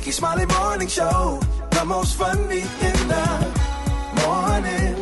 Rickey Smiley Morning Show, the most funny in the morning.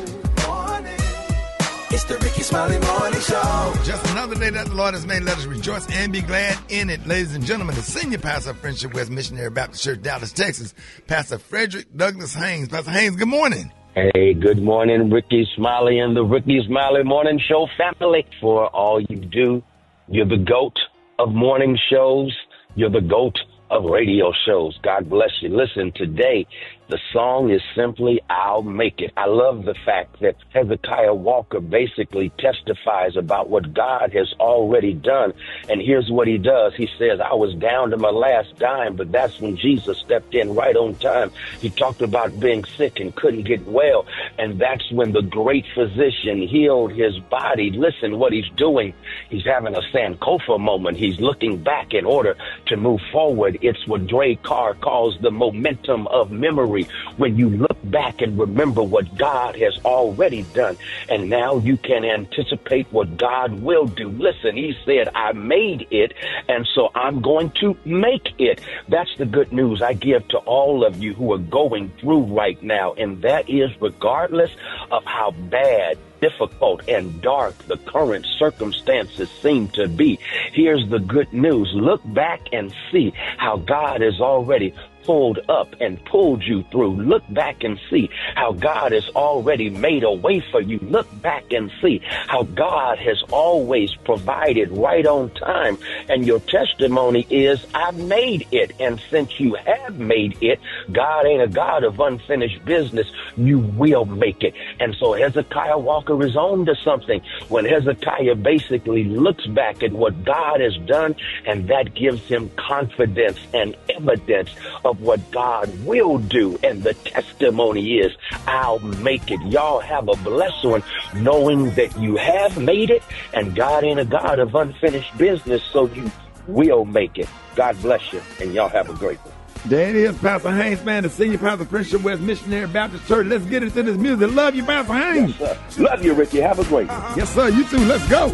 It's the Rickey Smiley Morning Show. Just another day that the Lord has made. Let us rejoice and be glad in it. Ladies and gentlemen, the senior pastor of Friendship West Missionary Baptist Church, Dallas, Texas, Pastor Fredrick Douglas Haynes. Pastor Haynes, good morning. Hey, good morning, Rickey Smiley and the Rickey Smiley Morning Show family. For all you do, you're the GOAT of morning shows. You're the GOAT of radio shows. God bless you. Listen, today, the song is simply, I'll Make It. I love the fact that Hezekiah Walker basically testifies about what God has already done. And here's what he does. He says, I was down to my last dime, but that's when Jesus stepped in right on time. He talked about being sick and couldn't get well. And that's when the great physician healed his body. Listen, what he's doing, he's having a Sankofa moment. He's looking back in order to move forward. It's what Dre Carr calls the momentum of memory. When you look back and remember what God has already done, and now you can anticipate what God will do. Listen, he said, I made it, and so I'm going to make it. That's the good news I give to all of you who are going through right now, and that is regardless of how bad, difficult, and dark the current circumstances seem to be. Here's the good news. Look back and see how God has already pulled up and pulled you through. Look back and see how God has already made a way for you. Look back and see how God has always provided right on time. And your testimony is, I've made it. And since you have made it, God ain't a God of unfinished business. You will make it. And so Hezekiah Walker is on to something when Hezekiah basically looks back at what God has done, and that gives him confidence and evidence of what God will do. And the testimony is, I'll make it. Y'all have a blessed one, knowing that you have made it, and God ain't a God of unfinished business, so you will make it. God bless you, and y'all have a great one. There it is, Pastor Haynes, man, the senior pastor of Friendship West Missionary Baptist Church. Let's get into this music. Love you, Pastor Haynes. Yes, sir. Love you, Ricky. Have a great one. Yes, sir. You too. Let's go.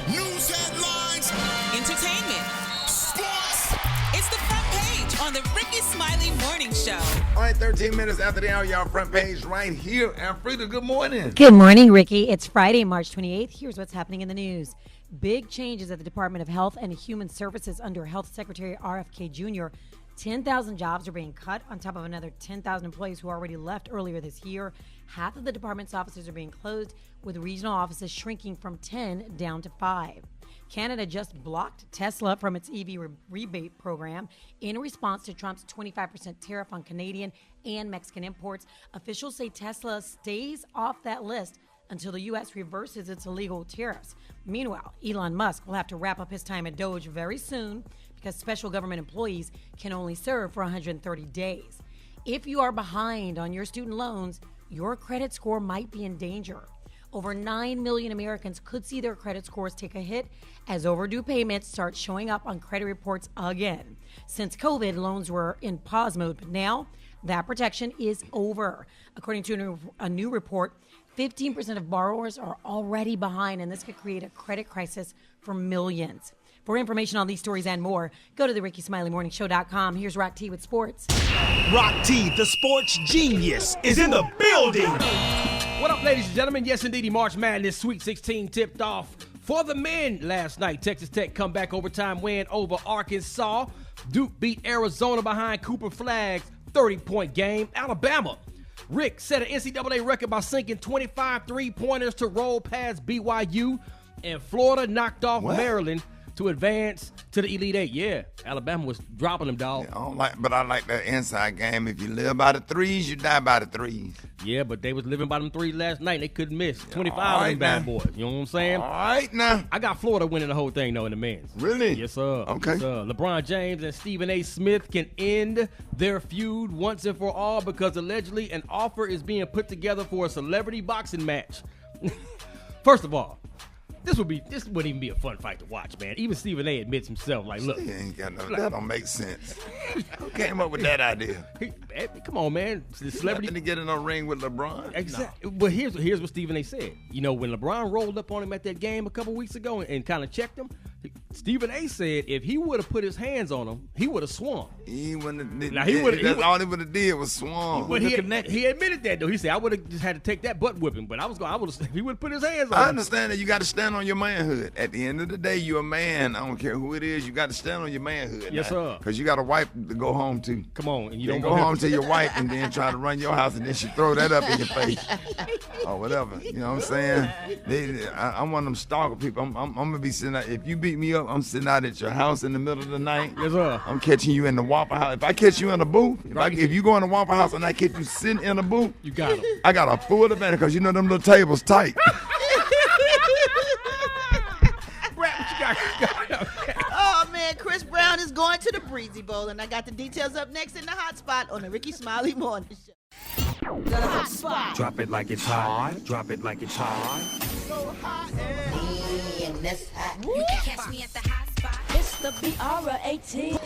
News headlines, entertainment, sports. It's the front page on the Rickey Smiley Morning Show. All right, 13 minutes after the hour, y'all front page right here. Alfreda, good morning. Good morning, Ricky. It's Friday, March 28th. Here's what's happening in the news. Big changes at the Department of Health and Human Services under Health Secretary RFK Jr. 10,000 jobs are being cut on top of another 10,000 employees who already left earlier this year. Half of the department's offices are being closed, with regional offices shrinking from 10 down to 5. Canada just blocked Tesla from its EV rebate program in response to Trump's 25% tariff on Canadian and Mexican imports. Officials say Tesla stays off that list until the U.S. reverses its illegal tariffs. Meanwhile, Elon Musk will have to wrap up his time at Doge very soon because special government employees can only serve for 130 days. If you are behind on your student loans, your credit score might be in danger. Over 9 million Americans could see their credit scores take a hit as overdue payments start showing up on credit reports again. Since COVID, loans were in pause mode, but now that protection is over. According to a new report, 15% of borrowers are already behind, and this could create a credit crisis for millions. For information on these stories and more, go to the RickeySmileyMorningShow.com. Here's Rock T with sports. Rock T, the sports genius, is in the building. What up, ladies and gentlemen? Yes, indeed, March Madness Sweet 16 tipped off for the men last night. Texas Tech comeback overtime win over Arkansas. Duke beat Arizona behind Cooper Flagg's 30-point game. Alabama, Rick set an NCAA record by sinking 25 three-pointers to roll past BYU. And Florida knocked off Maryland to advance to the Elite Eight. Yeah, Alabama was dropping them, dog. Yeah, I like that inside game. If you live by the threes, you die by the threes. Yeah, but they was living by them threes last night. They couldn't miss. 25 of them bad boys. You know what I'm saying? All right, now. I got Florida winning the whole thing, though, in the men's. Really? Yes, sir. Okay. Yes, sir. LeBron James and Stephen A. Smith can end their feud once and for all because allegedly an offer is being put together for a celebrity boxing match. First of all, this wouldn't even be a fun fight to watch, man. Even Stephen A. admits himself, like, look. That don't make sense. Who came up with that idea? Come on, man. The celebrity to get in a ring with LeBron. Exactly. No. But here's what Stephen A. said. You know, when LeBron rolled up on him at that game a couple weeks ago and kind of checked him, Stephen A. said if he would have put his hands on him, he would have swung. He wouldn't. That's all he would have did was swung. But he admitted that though. He said I would have just had to take that butt whipping, but I would have. He would have put his hands on him. I understand that you got to stand on your manhood. At the end of the day, you're a man. I don't care who it is. You got to stand on your manhood. Yes, sir. Because you got a wife to go home to. Come on, and you don't don't go home to your wife and then try to run your house and then she throw that up in your face or whatever. You know what I'm saying? I'm one of them stalker people. I'm gonna be sitting out. If you beat me up, I'm sitting out at your house in the middle of the night. Yes, sir. I'm catching you in the Waffle House. If I catch you in the booth, if you go in the Waffle House and I catch you sitting in the booth, you got him. I got a full advantage because you know them little tables tight. Brat, what you got? Oh, man, Chris Brown is going to the Breezy Bowl, and I got the details up next in the Hot Spot on the Rickey Smiley Morning Show. The Hot Spot. Drop it like it's hot. Drop it like it's hot. So hot and that's hot. You can catch me at the hot spot. It's the B.R.A.T. All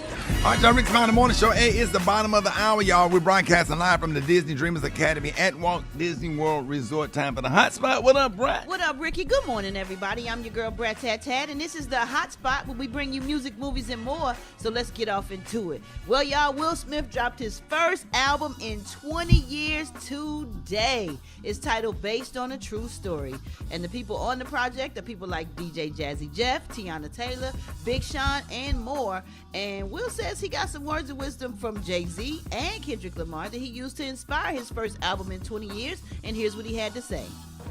right, y'all, Rickey Smiley Morning Show. Hey, it's the bottom of the hour, y'all. We're broadcasting live from the Disney Dreamers Academy at Walt Disney World Resort. Time for the Hot Spot. What up, Brat? What up, Ricky? Good morning, everybody. I'm your girl, Brat Tat Tat, and this is the Hot Spot where we bring you music, movies, and more. So let's get off into it. Well, y'all, Will Smith dropped his first album in 20 years today. It's titled Based on a True Story. And the people on the project are people like DJ Jazzy Jeff, Tiana Taylor, Big Sean, and more. And Will says he got some words of wisdom from Jay-Z and Kendrick Lamar that he used to inspire his first album in 20 years. And here's what he had to say.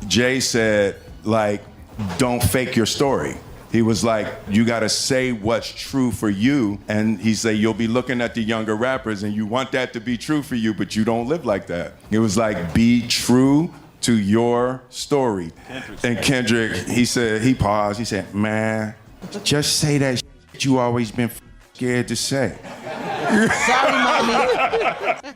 Jay said, like, don't fake your story. He was like, you got to say what's true for you. And he said, you'll be looking at the younger rappers and you want that to be true for you, but you don't live like that. It was like, be true to your story. And Kendrick, he said, he paused. He said, man, just say that shit you always been scared to say. Sorry, mommy.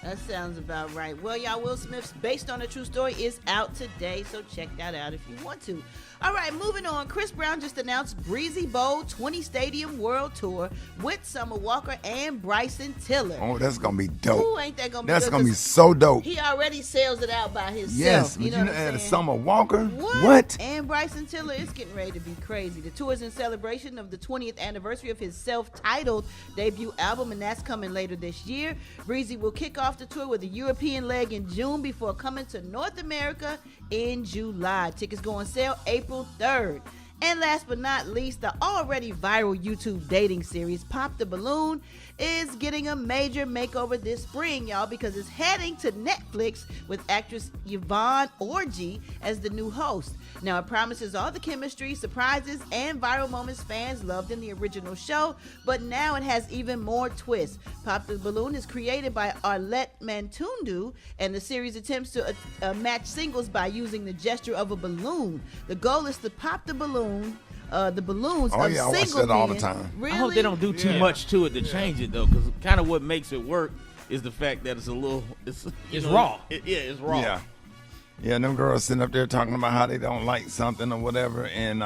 That sounds about right. Well, y'all, Will Smith's Based on a True Story is out today, so check that out if you want to. All right, moving on. Chris Brown just announced Breezy Bowl 20 Stadium World Tour with Summer Walker and Bryson Tiller. Oh, that's going to be dope. Ooh, ain't that going to be That's good? going to be so dope. He already sells it out by himself. Yes, you know what I'm saying? Summer Walker? What? And Bryson Tiller is getting ready to be crazy. The tour is in celebration of the 20th anniversary of his self-titled debut album, and that's coming later this year. Breezy will kick off the tour with a European leg in June before coming to North America in July. Tickets go on sale April 3rd. And last but not least, the already viral YouTube dating series Pop the Balloon is getting a major makeover this spring, y'all, because it's heading to Netflix with actress Yvonne Orji as the new host. Now, it promises all the chemistry, surprises, and viral moments fans loved in the original show, but now it has even more twists. Pop the Balloon is created by Arlette Mantundu, and the series attempts to match singles by using the gesture of a balloon. The goal is to pop the balloon. The balloons I of watch single that all men. the time. Really? I hope they don't do too much to it to change it, though, because kind of what makes it work is the fact that it's a little, it's raw. It's raw. Yeah, them girls sitting up there talking about how they don't like something or whatever, and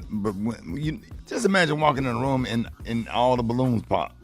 but you just imagine walking in a room and all the balloons pop.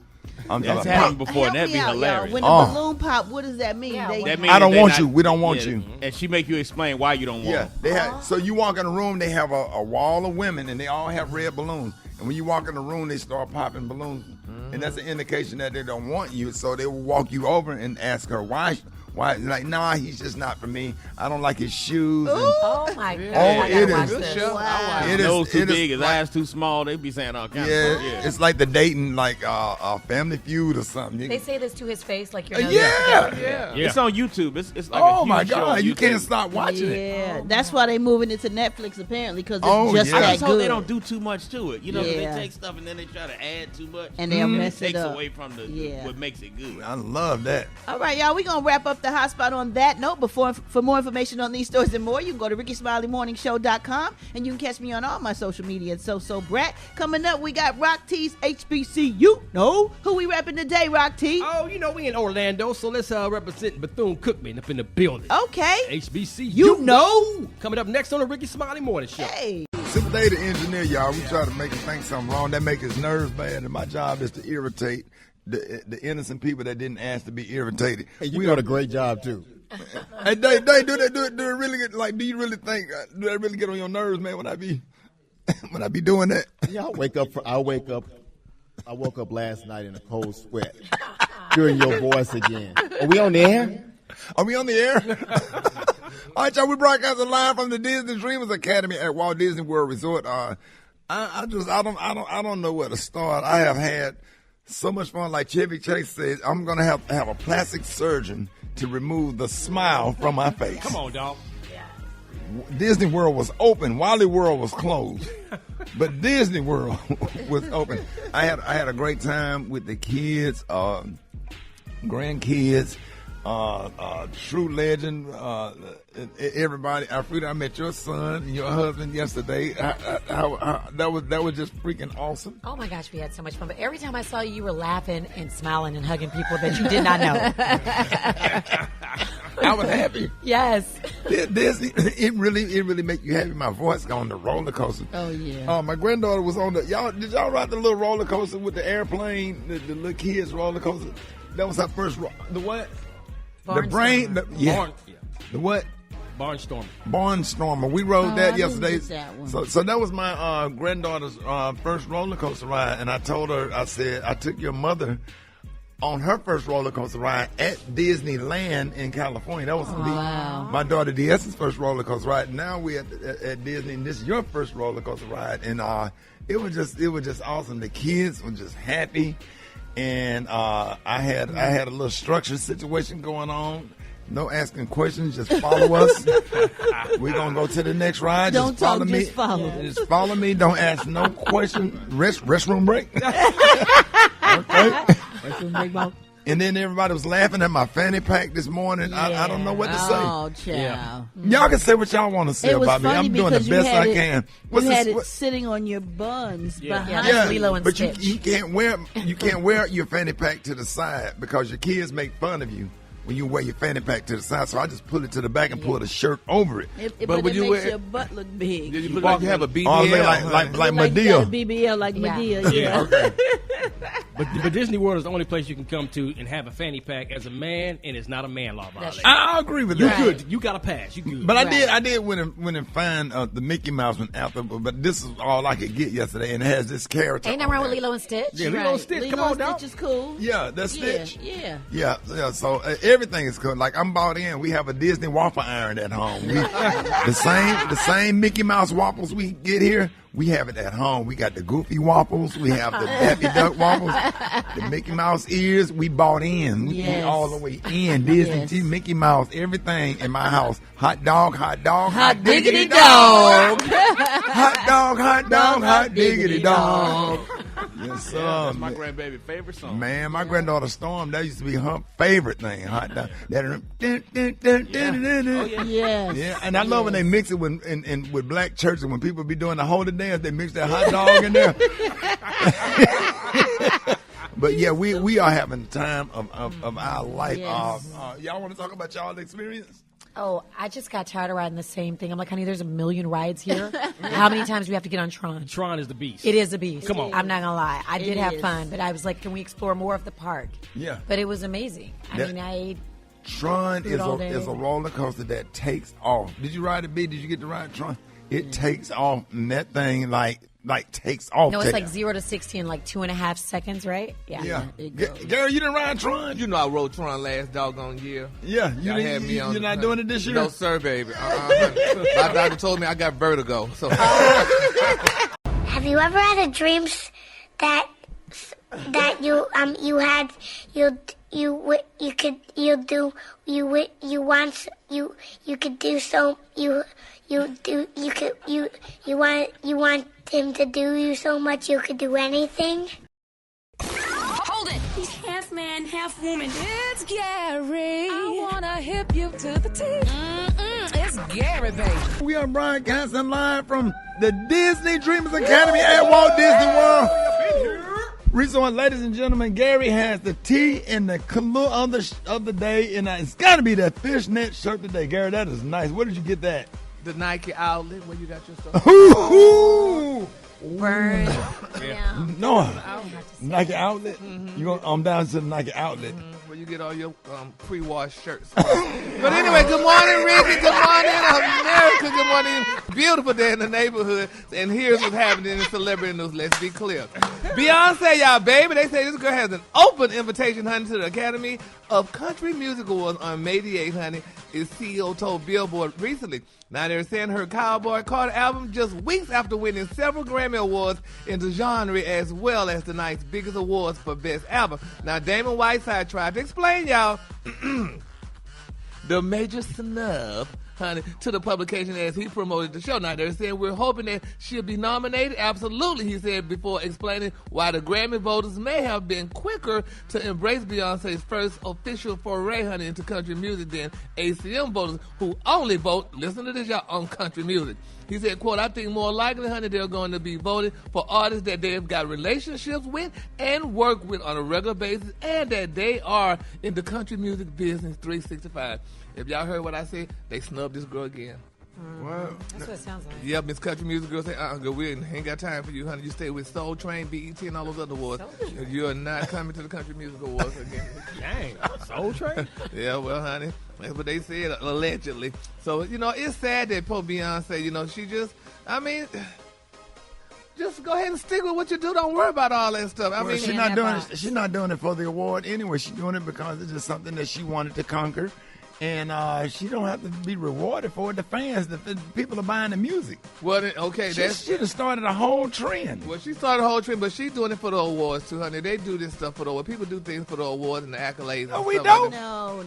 That's happened before, and that'd be hilarious. When the balloon pop, what does that mean? That means I don't want you. We don't want you. And she make you explain why you don't want them. So you walk in a room, they have a wall of women, and they all have red balloons. And when you walk in the room, they start popping balloons. And that's an indication that they don't want you. So they will walk you over and ask her why. Like, nah, he's just not for me. I don't like his shoes. And, oh my God! it is. Wow. His nose too big, his eyes too small. They be saying all kinds of stuff. Yeah, it's like the dating, like a Family Feud or something. They say this to his face, like you're. Yeah. It's on YouTube. It's like oh a my huge show God, on you YouTube. can't stop watching it. Yeah, that's why they moving it to Netflix apparently because it's just I that just hope good. they don't do too much to it. You know, they take stuff and then they try to add too much, and they'll mess it takes up. away from what makes it good. I love that. All right, y'all, we're going to wrap up the hot spot on that note. For more information on these stories and more, you can go to RickeySmileyMorningShow.com, and you can catch me on all my social media. So Brat, coming up, we got Rock T's HBCU. No? Who we repping today, Rock T? Oh, you know, we in Orlando, so let's represent Bethune-Cookman up in the building. Okay. HBCU. You know. Coming up next on the Rickey Smiley Morning Show. Hey. Simple day to engineer, y'all. We try to make him think something wrong. That make his nerves bad, and my job is to irritate the innocent people that didn't ask to be irritated. Hey, you got a great job, too. Hey, they do that. Do it really get, like? Do you really think? Do that really get on your nerves, man? When I be when I be doing that? Yeah, I woke up last night in a cold sweat, hearing your voice again. Are we on the air? Are we on the air? All right, y'all. We broadcasting live from the Disney Dreamers Academy at Walt Disney World Resort. I don't know where to start. I have had so much fun. Like Chevy Chase said, I'm gonna have a plastic surgeon to remove the smile from my face. Come on, dog. Disney World was open. Wally World was closed, but Disney World was open. I had a great time with the kids, grandkids, true legend, everybody. Alfreda, I met your son and your husband yesterday. That was just freaking awesome. Oh my gosh, we had so much fun. But every time I saw you, you were laughing and smiling and hugging people that you did not know. I was happy. Yes. Disney, it really make you happy. My voice got on the roller coaster. Oh yeah. My granddaughter was on did y'all ride the little roller coaster with the airplane, the little kids roller coaster? That was her first. The what? The brain. The what? Barnstormer. Barnstormer. We rode that yesterday. That one. So that was my granddaughter's first roller coaster ride, and I told her, I said, I took your mother on her first roller coaster ride at Disneyland in California. That was my daughter D.S.'s first roller coaster ride. Now we at Disney, and this is your first roller coaster ride, and it was just awesome. The kids were just happy, and I had a little structured situation going on. No asking questions, just follow us. We're going to go to the next ride. Don't just follow talk, me. just follow. Just follow me. Don't ask no questions. Restroom break. Okay. And then everybody was laughing at my fanny pack this morning. Yeah. I don't know what to say. Oh, child. Yeah. Y'all can say what y'all want to say about me. I'm doing the best I can. You had it sitting on your buns behind Lilo and but Stitch. you can't wear your fanny pack to the side because your kids make fun of you when you wear your fanny pack to the side. So I just pull it to the back and pull the shirt over it. But it makes your butt look big. Did you look like you have a BBL? Oh, like Madea. You got a BBL like Madea. Yeah. Okay. But Disney World is the only place you can come to and have a fanny pack as a man, and it's not a man law violation. I agree with You that. good. You got a pass. You good. But I did went and find the Mickey Mouse one after, but this is all I could get yesterday, and it has this character. Ain't nothing wrong with Lilo and Stitch. Yeah, Lilo and Stitch. Come on, dog. Stitch is cool. Yeah, that's Stitch. Yeah. Yeah. So everything is cool. Like I'm bought in. We have a Disney waffle iron at home. The same Mickey Mouse waffles we get here. We have it at home. We got the Goofy waffles. We have the Daffy Duck waffles. The Mickey Mouse ears. We bought in. We all the way in. Disney, Mickey Mouse, everything in my house. Hot dog, hot diggity dog. Hot dog, hot diggity dog. Yes, sir. That's my grandbaby's favorite song. Man, my granddaughter Storm, that used to be her favorite thing. Hot dog. Yeah, and I love when they mix it with black church, and when people be doing the holy dance, they mix that hot dog in there. But yeah, we are having the time of our life. Yes. Y'all want to talk about y'all's experience? Oh, I just got tired of riding the same thing. I'm like, honey, there's a million rides here. How many times do we have to get on Tron? Tron is the beast. It is a beast. Come on. I'm not going to lie. I did have fun, but I was like, can we explore more of the park? Yeah. But it was amazing. Tron is all day. a roller coaster that takes off. Did you ride it, B? Did you get to ride Tron? It takes off, and that thing like takes off. No, it's like 0 to 60 in like 2.5 seconds, right? Yeah. Gary, you didn't ride Tron? You know I rode Tron last doggone year. Yeah. You're not doing it this year? No, sir, baby. My doctor told me I got vertigo. So. Have you ever had a dream that you want him to do you so much you could do anything? Hold it! He's half man, half woman. It's Gary. I wanna hip you to the teeth. It's Gary, baby. We are broadcasting live from the Disney Dreamers Academy at Walt Disney World. Resort, ladies and gentlemen, Gary has the tea and the color of the day, and it's got to be that fishnet shirt today. Gary, that is nice. Where did you get that? The Nike outlet where you got your stuff. Burn. Yeah. No, Nike outlet. I'm down to the Nike outlet. Where you get all your pre-washed shirts. But anyway, good morning, Ricky. Good morning, America. Good morning, beautiful day in the neighborhood, and here's what's happening in celebrity news. Let's be clear. Beyonce, y'all, baby, they say this girl has an open invitation, honey, to the Academy of Country Music Awards on May the 8th, honey, his CEO told Billboard recently. Now they're saying her Cowboy Carter album just weeks after winning several Grammy Awards in the genre as well as the night's biggest awards for Best Album. Now Damon Whiteside tried to explain, y'all, the major snub, honey, to the publication as he promoted the show. Now they're saying we're hoping that she'll be nominated. Absolutely, he said before explaining why the Grammy voters may have been quicker to embrace Beyonce's first official foray, honey, into country music than ACM voters who only vote, listen to this, y'all, on country music. He said, quote, I think more likely, honey, they're going to be voting for artists that they've got relationships with and work with on a regular basis and that they are in the country music business 365. If y'all heard what I said, they snubbed this girl again. Well, That's what it sounds like. Yep, Miss Country Music Girl say, girl, we ain't got time for you, honey. You stay with Soul Train, BET, and all those other awards. You are not coming to the Country Music Awards again. Dang, Soul Train? Yeah, well, honey, that's what they said, allegedly. So, you know, it's sad that poor Beyonce, you know, she just, I mean, just go ahead and stick with what you do. Don't worry about all that stuff. I mean, she's not doing it. She's not doing it for the award anyway. She's doing it because it's just something that she wanted to conquer. And she don't have to be rewarded for it. The fans, the people are buying the music. Well, okay, she have started a whole trend. Well, she started a whole trend, but she's doing it for the awards too, honey. They do this stuff for the awards. People do things for the awards and the accolades. No, we don't.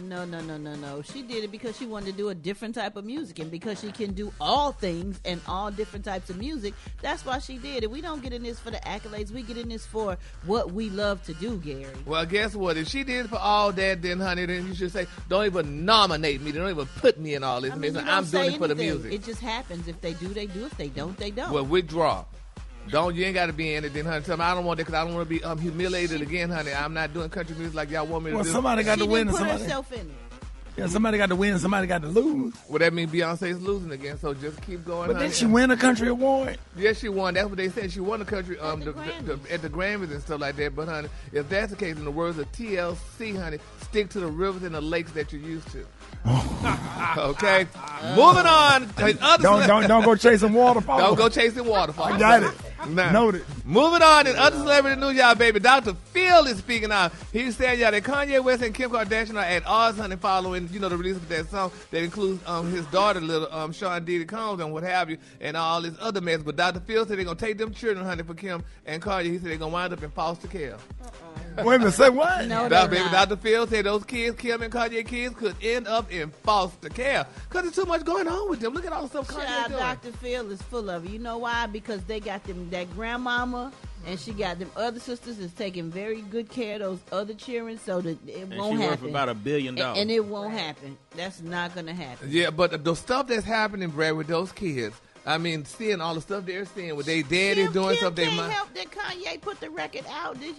No. She did it because she wanted to do a different type of music, and because she can do all things and all different types of music, that's why she did it. We don't get in this for the accolades. We get in this for what we love to do, Gary. Well, guess what? If she did it for all that, then, honey, then you should say, don't even nominate me. They don't even put me in all this. I'm doing it for the music. It just happens. If they do, they do. If they don't, they don't. Well, withdraw. You ain't got to be in it then, honey. Tell me I don't want that because I don't want to be humiliated again, honey. I'm not doing country music like y'all want me to do. Well, somebody got to win. She didn't put herself in it. Yeah, somebody got to win. Somebody got to lose. Well, that means Beyonce's losing again. So just keep going. But honey. did she win a country award? Yes, she won. That's what they said. She won the country at the Grammys and stuff like that. But honey, if that's the case, in the words of TLC, honey, stick to the rivers and the lakes that you're used to. Okay, moving on. Don't go chasing waterfalls. Don't go chasing waterfalls. I got it. Nah. Noted. Moving on in other celebrity news, y'all, baby. Dr. Phil is speaking out. He's saying, y'all, that Kanye West and Kim Kardashian are at odds, honey, following, the release of that song that includes his daughter, little Sean Diddy Combs and what have you, and all this other mess. But Dr. Phil said they're going to take them children, honey, for Kim and Kanye. He said they're going to wind up in foster care. Wait a minute, say what? No, Dr. Phil said those kids, Kim and Kanye kids, could end up in foster care because there's too much going on with them. Look at all the stuff Kanye doing. Dr. Phil is full of it. You know why? Because they got that grandmama, and she got them other sisters that's taking very good care of those other children, so that it won't happen. Worth about $1 billion. And it won't happen. That's not going to happen. Yeah, but the stuff that's happening, Brad, with those kids, I mean, seeing all the stuff they're seeing with their daddy doing stuff. Kim can't help that Kanye put the record out. Did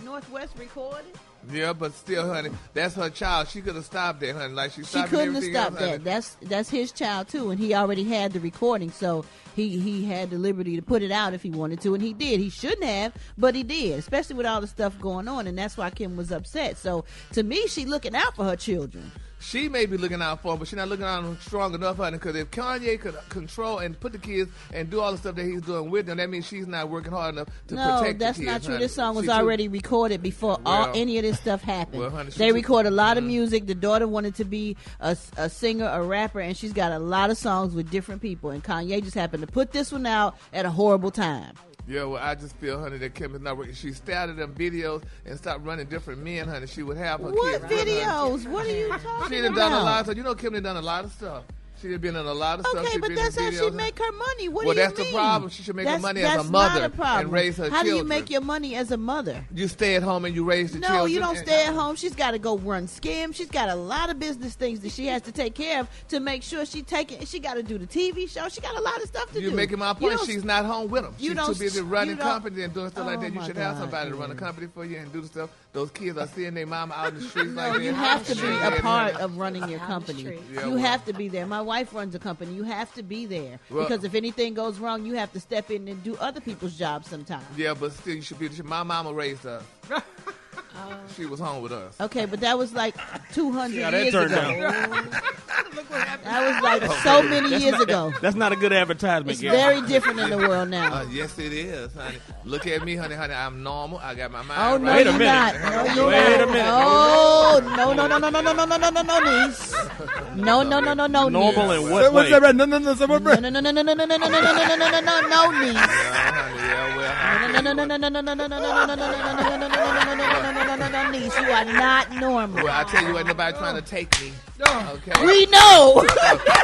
Northwest record it? Yeah, but still, honey, that's her child. She could have stopped that, honey. Like she couldn't have stopped else, that. That's his child too, and he already had the recording, so he had the liberty to put it out if he wanted to, and he did. He shouldn't have, but he did, especially with all the stuff going on, and that's why Kim was upset. So to me, she looking out for her children. She may be looking out for him, but she's not looking out for him strong enough, honey, because if Kanye could control and put the kids and do all the stuff that he's doing with them, that means she's not working hard enough to protect the kids. No, that's not true. Honey. This song was already recorded before any of this stuff happened. Well, honey, they record a lot of music. The daughter wanted to be a singer, a rapper, and she's got a lot of songs with different people, and Kanye just happened to put this one out at a horrible time. Yeah, well, I just feel, honey, that Kim is not working. She started them videos and stopped running different men, honey. She would have her kids. What videos? What are you talking about? She done a lot of stuff. You know, Kim done a lot of stuff. She had been in a lot of stuff. Okay, but that's how she make her money. What do you mean? Well, that's the problem. She should make her money as a mother and raise her children. How do you make your money as a mother? You stay at home and you raise the children. No, you don't stay at home. She's got to go run scams. She's got a lot of business things that she has to take care of to make sure she got to do the TV show. She got a lot of stuff to do. You're making my point. She's not home with them. She's too busy running company and doing stuff like that. You should have somebody to run a company for you and do the stuff. Those kids are seeing their mama out in the streets like that. You have to be a part of running your company. You have to be there. My wife runs a company. You have to be there because if anything goes wrong, you have to step in and do other people's jobs sometimes. Yeah, but still, you should be. My mama raised us. She was home with us. Okay, but that was like 200 See how that years turned ago. That was like so many years ago. That's not a good advertisement, It's Gary. very different in the world now. Yes, it is, honey. Look at me, honey. I'm normal. I got my mind Oh, no, right. you're not. No, you're Wait not. a minute. Oh, no, niece. No, Normal niece. in what way? No, niece. No, niece. You are not normal. Well, I tell you, ain't nobody trying to take me. Okay. We know.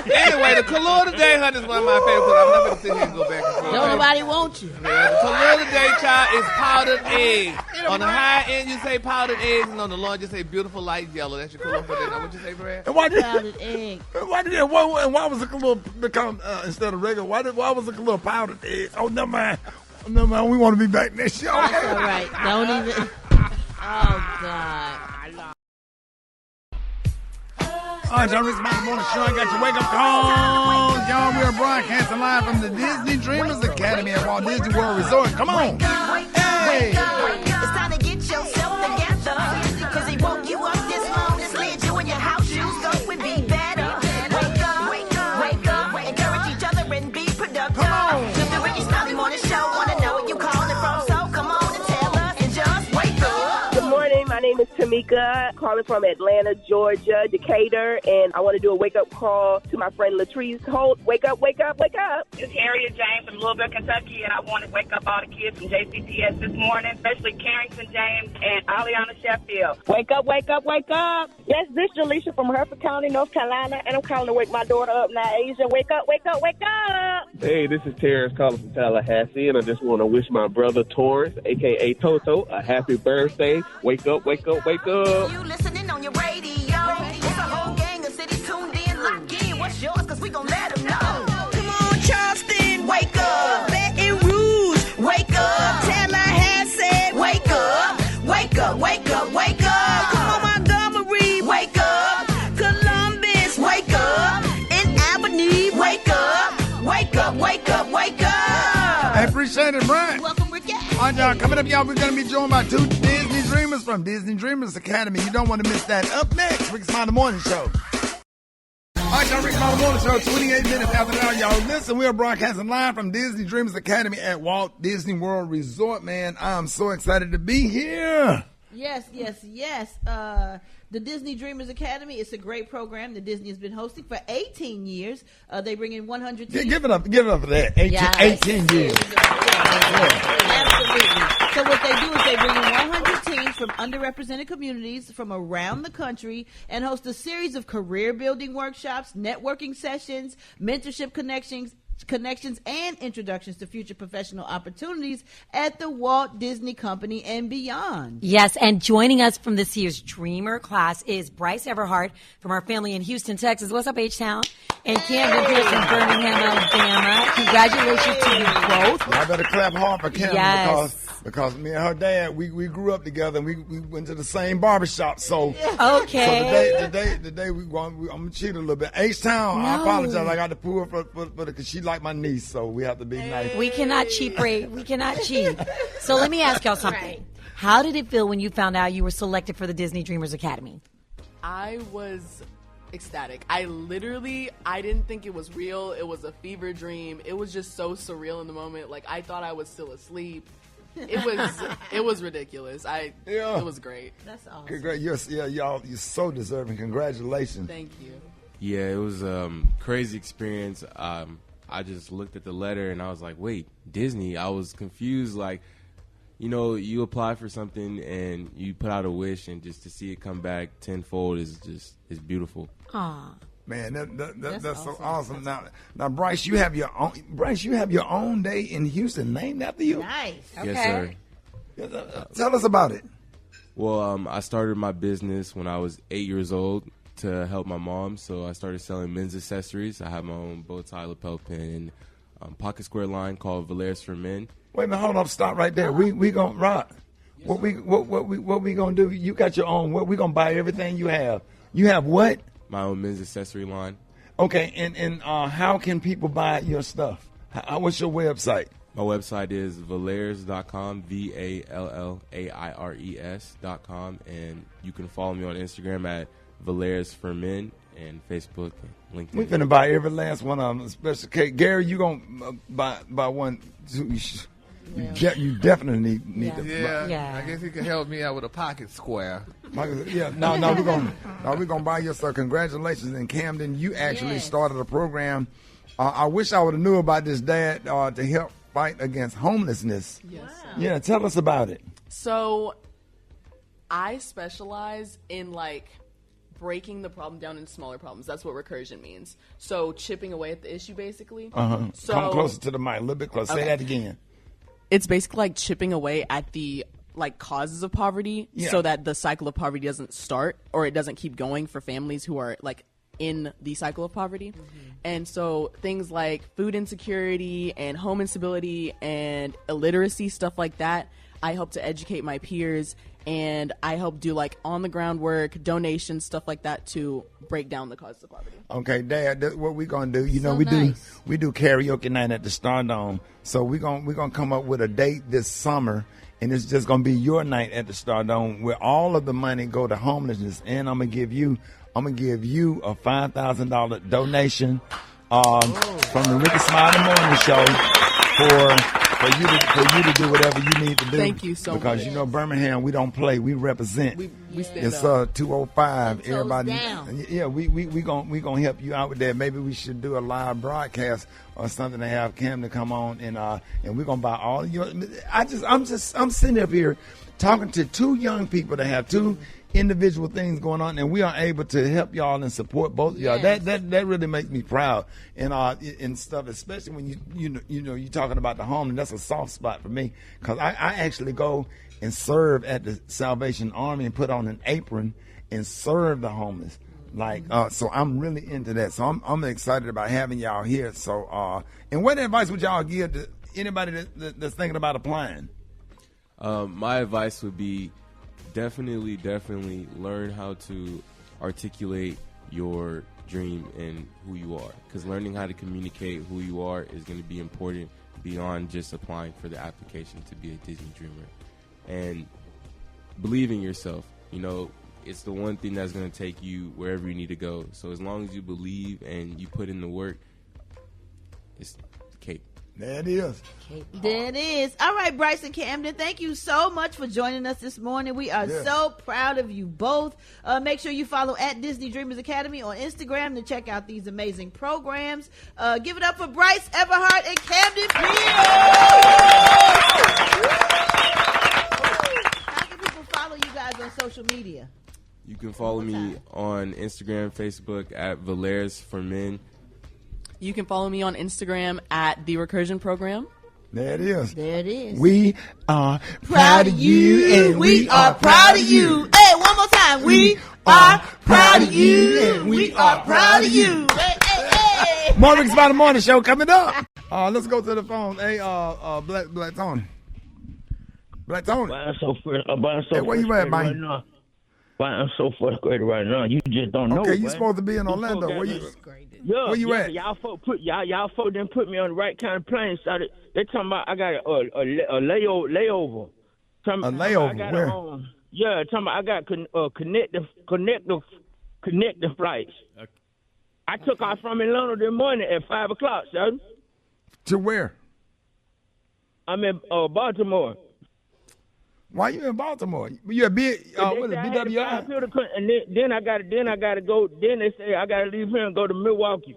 Anyway, the Kalua today, honey, is one of my favorites. I'm not going to sit here and go back and forth. Don't nobody want you. Yeah, the Kalua today, child, is powdered egg. On the high end, you say powdered eggs, and on the low end, you say beautiful light yellow. That's your Kalua for dinner. What you say, Brad? And why did Powdered egg. why was the Kalua become instead of regular? Why was the Kalua powdered egg? Oh, never mind. We want to be back next show. That's all right. Don't even. Oh God. All right, y'all, Rickey Smiley Morning Show. I got your wake-up call. Y'all, we are broadcasting live from the Disney Dreamers Academy at Walt Disney World Resort. Come on. Hey. It's time to get yourself together. Cause he woke you up this morning, slid you in your house shoes, go and be better. Wake up, wake up, encourage each other and be productive. Come on. To the Rickey Smiley Morning Show, wanna know where you calling from, so come on and tell us and just wake up. Good morning, my name is Tamika, calling from Atlanta, Georgia, Decatur, and I want to do a wake-up call to my friend Latrice Holt. Wake up, wake up, wake up. It's Harriet James from Louisville, Kentucky, and I want to wake up all the kids from JCTS this morning, especially Carrington James and Aliana Sheffield. Wake up, wake up, wake up. Yes, this is Jaleisha from Hereford County, North Carolina, and I'm calling to wake my daughter up now, Asia. Wake up, wake up, wake up. Hey, this is Terrence calling from Tallahassee, and I just want to wish my brother Taurus, a.k.a. Toto, a happy birthday. Wake up, wake up, wake up. You listening on your radio. It's a whole gang of cities tuned in, locked in. What's yours? Cause we gon' let them know. Come on, Charleston, wake up. Baton Rouge, wake up. Tallahassee, wake up. Wake up, wake up, wake up. Come on, Montgomery, wake up. Columbus, wake up. In Albany, wake up. Wake up, wake up, wake up. I appreciate it, Brat. Welcome, Ricky. All right, y'all, coming up, y'all, we're going to be joined by two Disney Dreamers from Disney Dreamers Academy. You don't want to miss that. Up next, Rickey Smiley Morning Show. All right, y'all, Rickey Smiley Morning Show, 28 minutes after that, y'all. Listen, we are broadcasting live from Disney Dreamers Academy at Walt Disney World Resort, man. I'm so excited to be here. Yes. The Disney Dreamers Academy, it's a great program that Disney has been hosting for 18 years. They bring in 100 teams. Give it up for that. 18 years. Absolutely. So what they do is they bring in 100 teams from underrepresented communities from around the country and host a series of career building workshops, networking sessions, mentorship connections and introductions to future professional opportunities at the Walt Disney Company and beyond. Yes, and joining us from this year's Dreamer class is Bryce Everhart from our family in Houston, Texas. What's up, H-Town? And Camden Pierce from Birmingham, Alabama. Congratulations to you both. I better clap hard for Camden Yes. because me and her dad, we grew up together and we went to the same barbershop. So okay. So today I'm gonna cheat a little bit. H-Town, I apologize. I got to pull her because she like my niece, so we have to be nice. We cannot cheat, Ray. We cannot cheat. So let me ask y'all something. Right. How did it feel when you found out you were selected for the Disney Dreamers Academy? I was ecstatic. I didn't think it was real. It was a fever dream. It was just so surreal in the moment. Like, I thought I was still asleep. It was ridiculous. It was great. That's awesome. Congrats. Y'all, you're so deserving. Congratulations. Thank you. Yeah, it was a crazy experience. I just looked at the letter and I was like, wait, Disney? I was confused. Like, you apply for something and you put out a wish, and just to see it come back tenfold is beautiful. Aw. Man, that's so awesome. Now, Bryce, you have your own day in Houston named after you. Nice. Okay. Yes, sir. Tell us about it. Well, I started my business when I was 8 years old to help my mom, so I started selling men's accessories. I have my own bow tie, lapel pin, pocket square line called Valaris for Men. Wait a minute, hold up, stop right there. We gonna rock. What we gonna do? You got your own. We gonna buy everything you have. You have what? My own men's accessory line. Okay, and how can people buy your stuff? What's your website? My website is Valairs.com, VALLAIRES.com, and you can follow me on Instagram at Valairs for Men and Facebook and LinkedIn. We finna buy every last one of them, especially Kate. Gary, you gonna buy one? You definitely need to. Yeah, I guess he can help me out with a pocket square. Yeah, no, we're gonna buy you. So congratulations in Camden. You actually started a program. I wish I would have knew about this, Dad, to help fight against homelessness. Yes. Wow. Yeah, tell us about it. So I specialize in like breaking the problem down into smaller problems. That's what recursion means. So chipping away at the issue, basically. So, come closer to the mic, a little bit closer. Say that again. It's basically like chipping away at the like causes of poverty so that the cycle of poverty doesn't start or it doesn't keep going for families who are like in the cycle of poverty. And so things like food insecurity and home instability and illiteracy, stuff like that, I help to educate my peers, and I help do like on the ground work, donations, stuff like that to break down the causes of poverty. Okay, Dad, that's what we're gonna do. You know, So we nice. do karaoke night at the Stardome. So we're gonna come up with a date this summer, and it's just gonna be your night at the Stardome, where all of the money go to homelessness, and I'm gonna give you a $5,000 donation from the Rickey Smiley Morning Show for you to do whatever you need to do. Thank you so much. Because you know Birmingham, we don't play, we represent. We stand It's up. 205. Toes Everybody, down. yeah, we gonna help you out with that. Maybe we should do a live broadcast or something to have Camden come on and we're gonna buy all your. I'm sitting up here talking to two young people that have two individual things going on, and we are able to help y'all and support both of y'all. That really makes me proud and stuff, especially when you're talking about the home, and that's a soft spot for me because I actually go and serve at the Salvation Army and put on an apron and serve the homeless. So I'm really into that. So I'm excited about having y'all here. So and what advice would y'all give to anybody that's thinking about applying? My advice would be definitely learn how to articulate your dream and who you are, because learning how to communicate who you are is going to be important beyond just applying for the application to be a Disney dreamer. And believe in yourself. You know, it's the one thing that's going to take you wherever you need to go. So as long as you believe and you put in the work, it's cake. There it is. There it is. All right, Bryce and Camden, thank you so much for joining us this morning. We are so proud of you both. Make sure you follow at Disney Dreamers Academy on Instagram to check out these amazing programs. Give it up for Bryce Everhart and Camden How can people follow you guys on social media? You can follow me on Instagram, Facebook at Valairs for Men. You can follow me on Instagram at The Recursion Program. There it is. There it is. We are proud of you, and we are proud of you. Hey, one more time. We are proud of you, and we are proud of you. Hey. More Rickey Smiley Morning Show coming up. Let's go to the phone. Hey, Black Tony. Black Tony. Hey, where you at, man? Why I'm so frustrated right now? You just don't know. Okay, you supposed to be in Orlando. Where you at? Y'all folk didn't put me on the right kind of plane. Started. They talking about I got a layover. A layover? Where? Talking about I got connecting flights. Okay. I took off from Atlanta this morning at 5:00, son. To where? I'm in Baltimore. Why you in Baltimore? You at BWI? And then I got to go. Then they say I got to leave here and go to Milwaukee.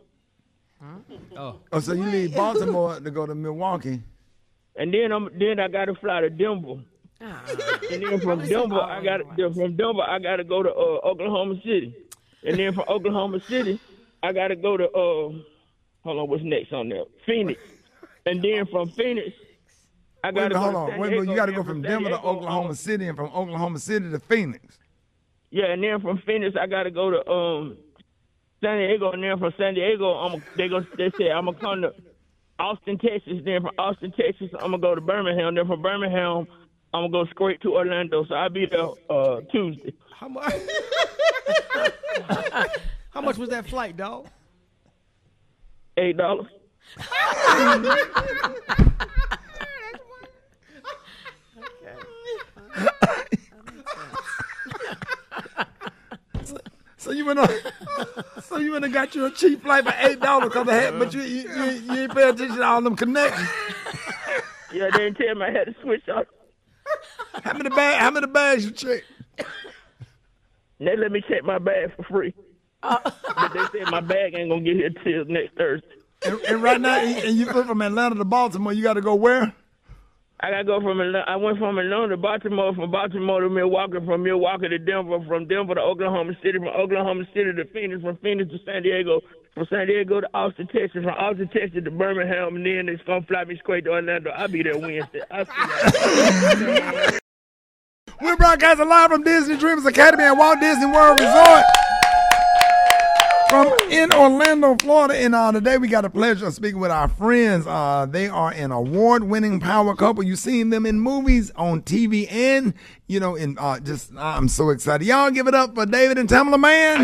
Oh, so you leave Baltimore to go to Milwaukee? And then I got to fly to Denver. And then from Denver I got to go to Oklahoma City. And then from Oklahoma City I got to go to hold on, what's next on there? Phoenix. And then from Phoenix I got to go to San Diego. You got to go from Denver to Oklahoma City, and from Oklahoma City to Phoenix. Yeah, and then from Phoenix, I got to go to San Diego, and then from San Diego, they say I'm gonna come to Austin, Texas. Then from Austin, Texas, I'm gonna go to Birmingham. Then from Birmingham, I'm gonna go straight to Orlando. So I'll be there Tuesday. How much? How much was that flight, dog? $8. went on. So you went and got you a cheap flight for $8 because of hat, but you ain't pay attention to all them connections. Yeah, they didn't tell me I had to switch off. How many bags you check? They let me check my bag for free. But they said my bag ain't gonna get here till next Thursday. And right now, and you flew from Atlanta to Baltimore. You got to go where? I gotta go from Atlanta. I went from Atlanta to Baltimore, from Baltimore to Milwaukee, from Milwaukee to Denver, from Denver to Oklahoma City, from Oklahoma City to Phoenix, from Phoenix to San Diego, from San Diego to Austin, Texas, from Austin, Texas to Birmingham, and then it's gonna fly me straight to Orlando. I'll be there Wednesday. I'll see y'all. We're broadcasting live from Disney Dreamers Academy at Walt Disney World Resort from in Orlando, Florida. And today we got the pleasure of speaking with our friends. They are an award-winning power couple. You've seen them in movies, on TV, and I'm so excited. Y'all give it up for David and Tamela Mann.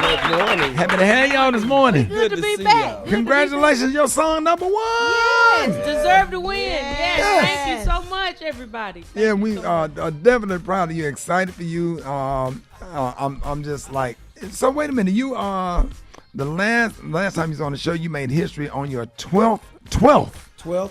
Good morning. Happy to have y'all this morning. Good to be back. Congratulations, your song number 1. Yes, deserve to win. Yes, thank you so much, everybody. Yeah, we are definitely proud of you, excited for you. I'm just like, so wait a minute. You the last time you was on the show, you made history on your 12th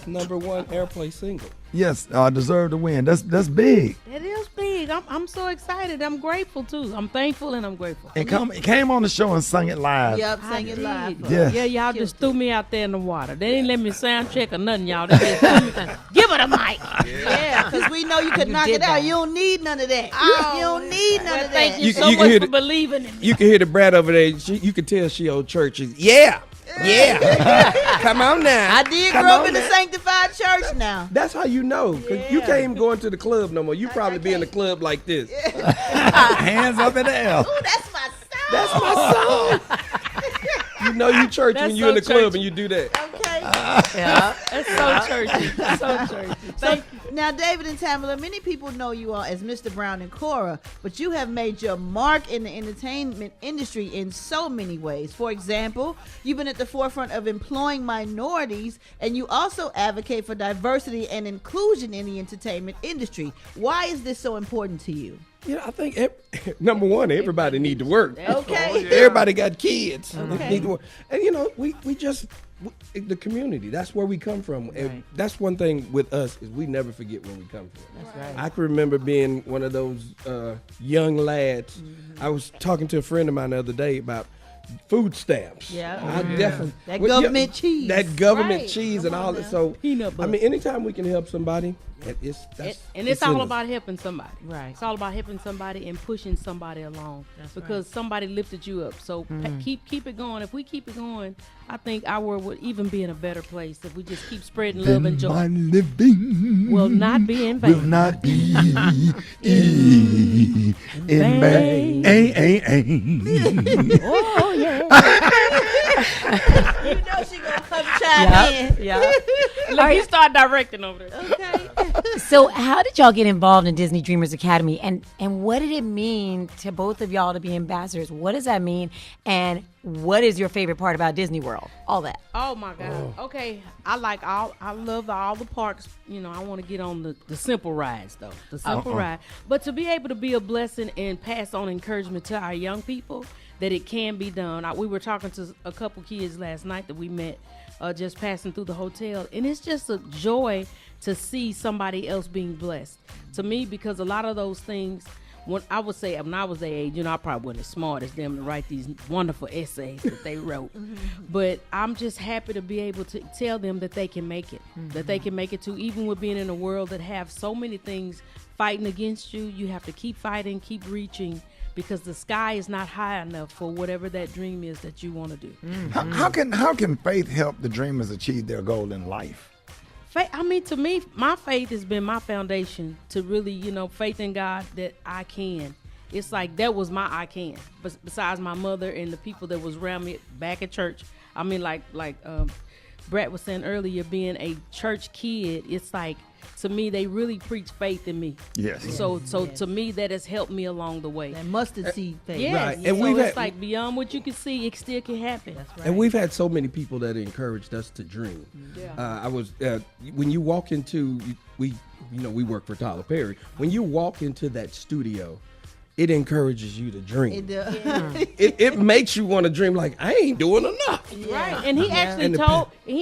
number 1 airplay single. Yes, deserve to win. That's big. It is big. I'm so excited. I'm grateful too. I'm thankful and I'm grateful. It came on the show and sung it live. Yep, sang it live. Yes. Yeah, y'all just threw me out there in the water. They didn't let me sound check or nothing, y'all. They just threw me. Give it a mic. Yeah, because we know you could knock it out. You don't need none of that. You don't need none of that. Thank you so much for believing in me. You can hear the Brat over there. You can tell she old church. Yeah. Come on now. I did grow up in the sanctified church now. That's how you know. Because you can't even go into the club no more. You probably be in the club like this. Hands up in the air. Ooh, that's my song. That's my song. You know you church when you in the club and you do that. Okay. Yeah, that's so churchy. So churchy. Thank you. Now, David and Tamela, many people know you all as Mr. Brown and Cora, but you have made your mark in the entertainment industry in so many ways. For example, you've been at the forefront of employing minorities, and you also advocate for diversity and inclusion in the entertainment industry. Why is this so important to you? I think number 1, everybody need to work. Okay. Everybody got kids. Okay. They need to work. And we just the community. That's where we come from. Right. And that's one thing with us is we never forget where we come from. That's right. I can remember being one of those young lads. Mm-hmm. I was talking to a friend of mine the other day about food stamps. Yeah. I definitely that government cheese. That government cheese and all that. So peanut butter. I mean, anytime we can help somebody, it's all about helping somebody. Right. It's all about helping somebody and pushing somebody along. Because somebody lifted you up. So keep it going. If we keep it going, I think our world would even be in a better place if we just keep spreading love and joy. My living will not be in vain. Will not be in vain. Oh yeah. You know she gonna come chime in. Yeah. Look, you start directing over there. Okay. So how did y'all get involved in Disney Dreamers Academy, and what did it mean to both of y'all to be ambassadors? What does that mean, and what is your favorite part about Disney World? All that. Oh my God. Okay, I love all the parks. I want to get on the simple rides though, the simple ride. But to be able to be a blessing and pass on encouragement to our young people that it can be done. We were talking to a couple kids last night that we met just passing through the hotel, and it's just a joy to see somebody else being blessed. To me, because a lot of those things, when I was their age, I probably wasn't as smart as them to write these wonderful essays that they wrote. But I'm just happy to be able to tell them that they can make it, that they can make it too, even with being in a world that have so many things fighting against you. You have to keep fighting, keep reaching, because the sky is not high enough for whatever that dream is that you want to do. How can faith help the dreamers achieve their goal in life? To me, my faith has been my foundation to really, faith in God that I can. It's like that was my I can. But besides my mother and the people that was around me back at church, like Brat was saying earlier, being a church kid, it's like, to me, they really preach faith in me. Yes. So to me, that has helped me along the way. That mustard seed faith. Yes. Right. And so it's like beyond what you can see, it still can happen. That's right. And we've had so many people that encouraged us to dream. Yeah. When you walk into, we work for Tyler Perry. When you walk into that studio, it encourages you to dream. It does. It makes you want to dream like, I ain't doing enough. Right. And he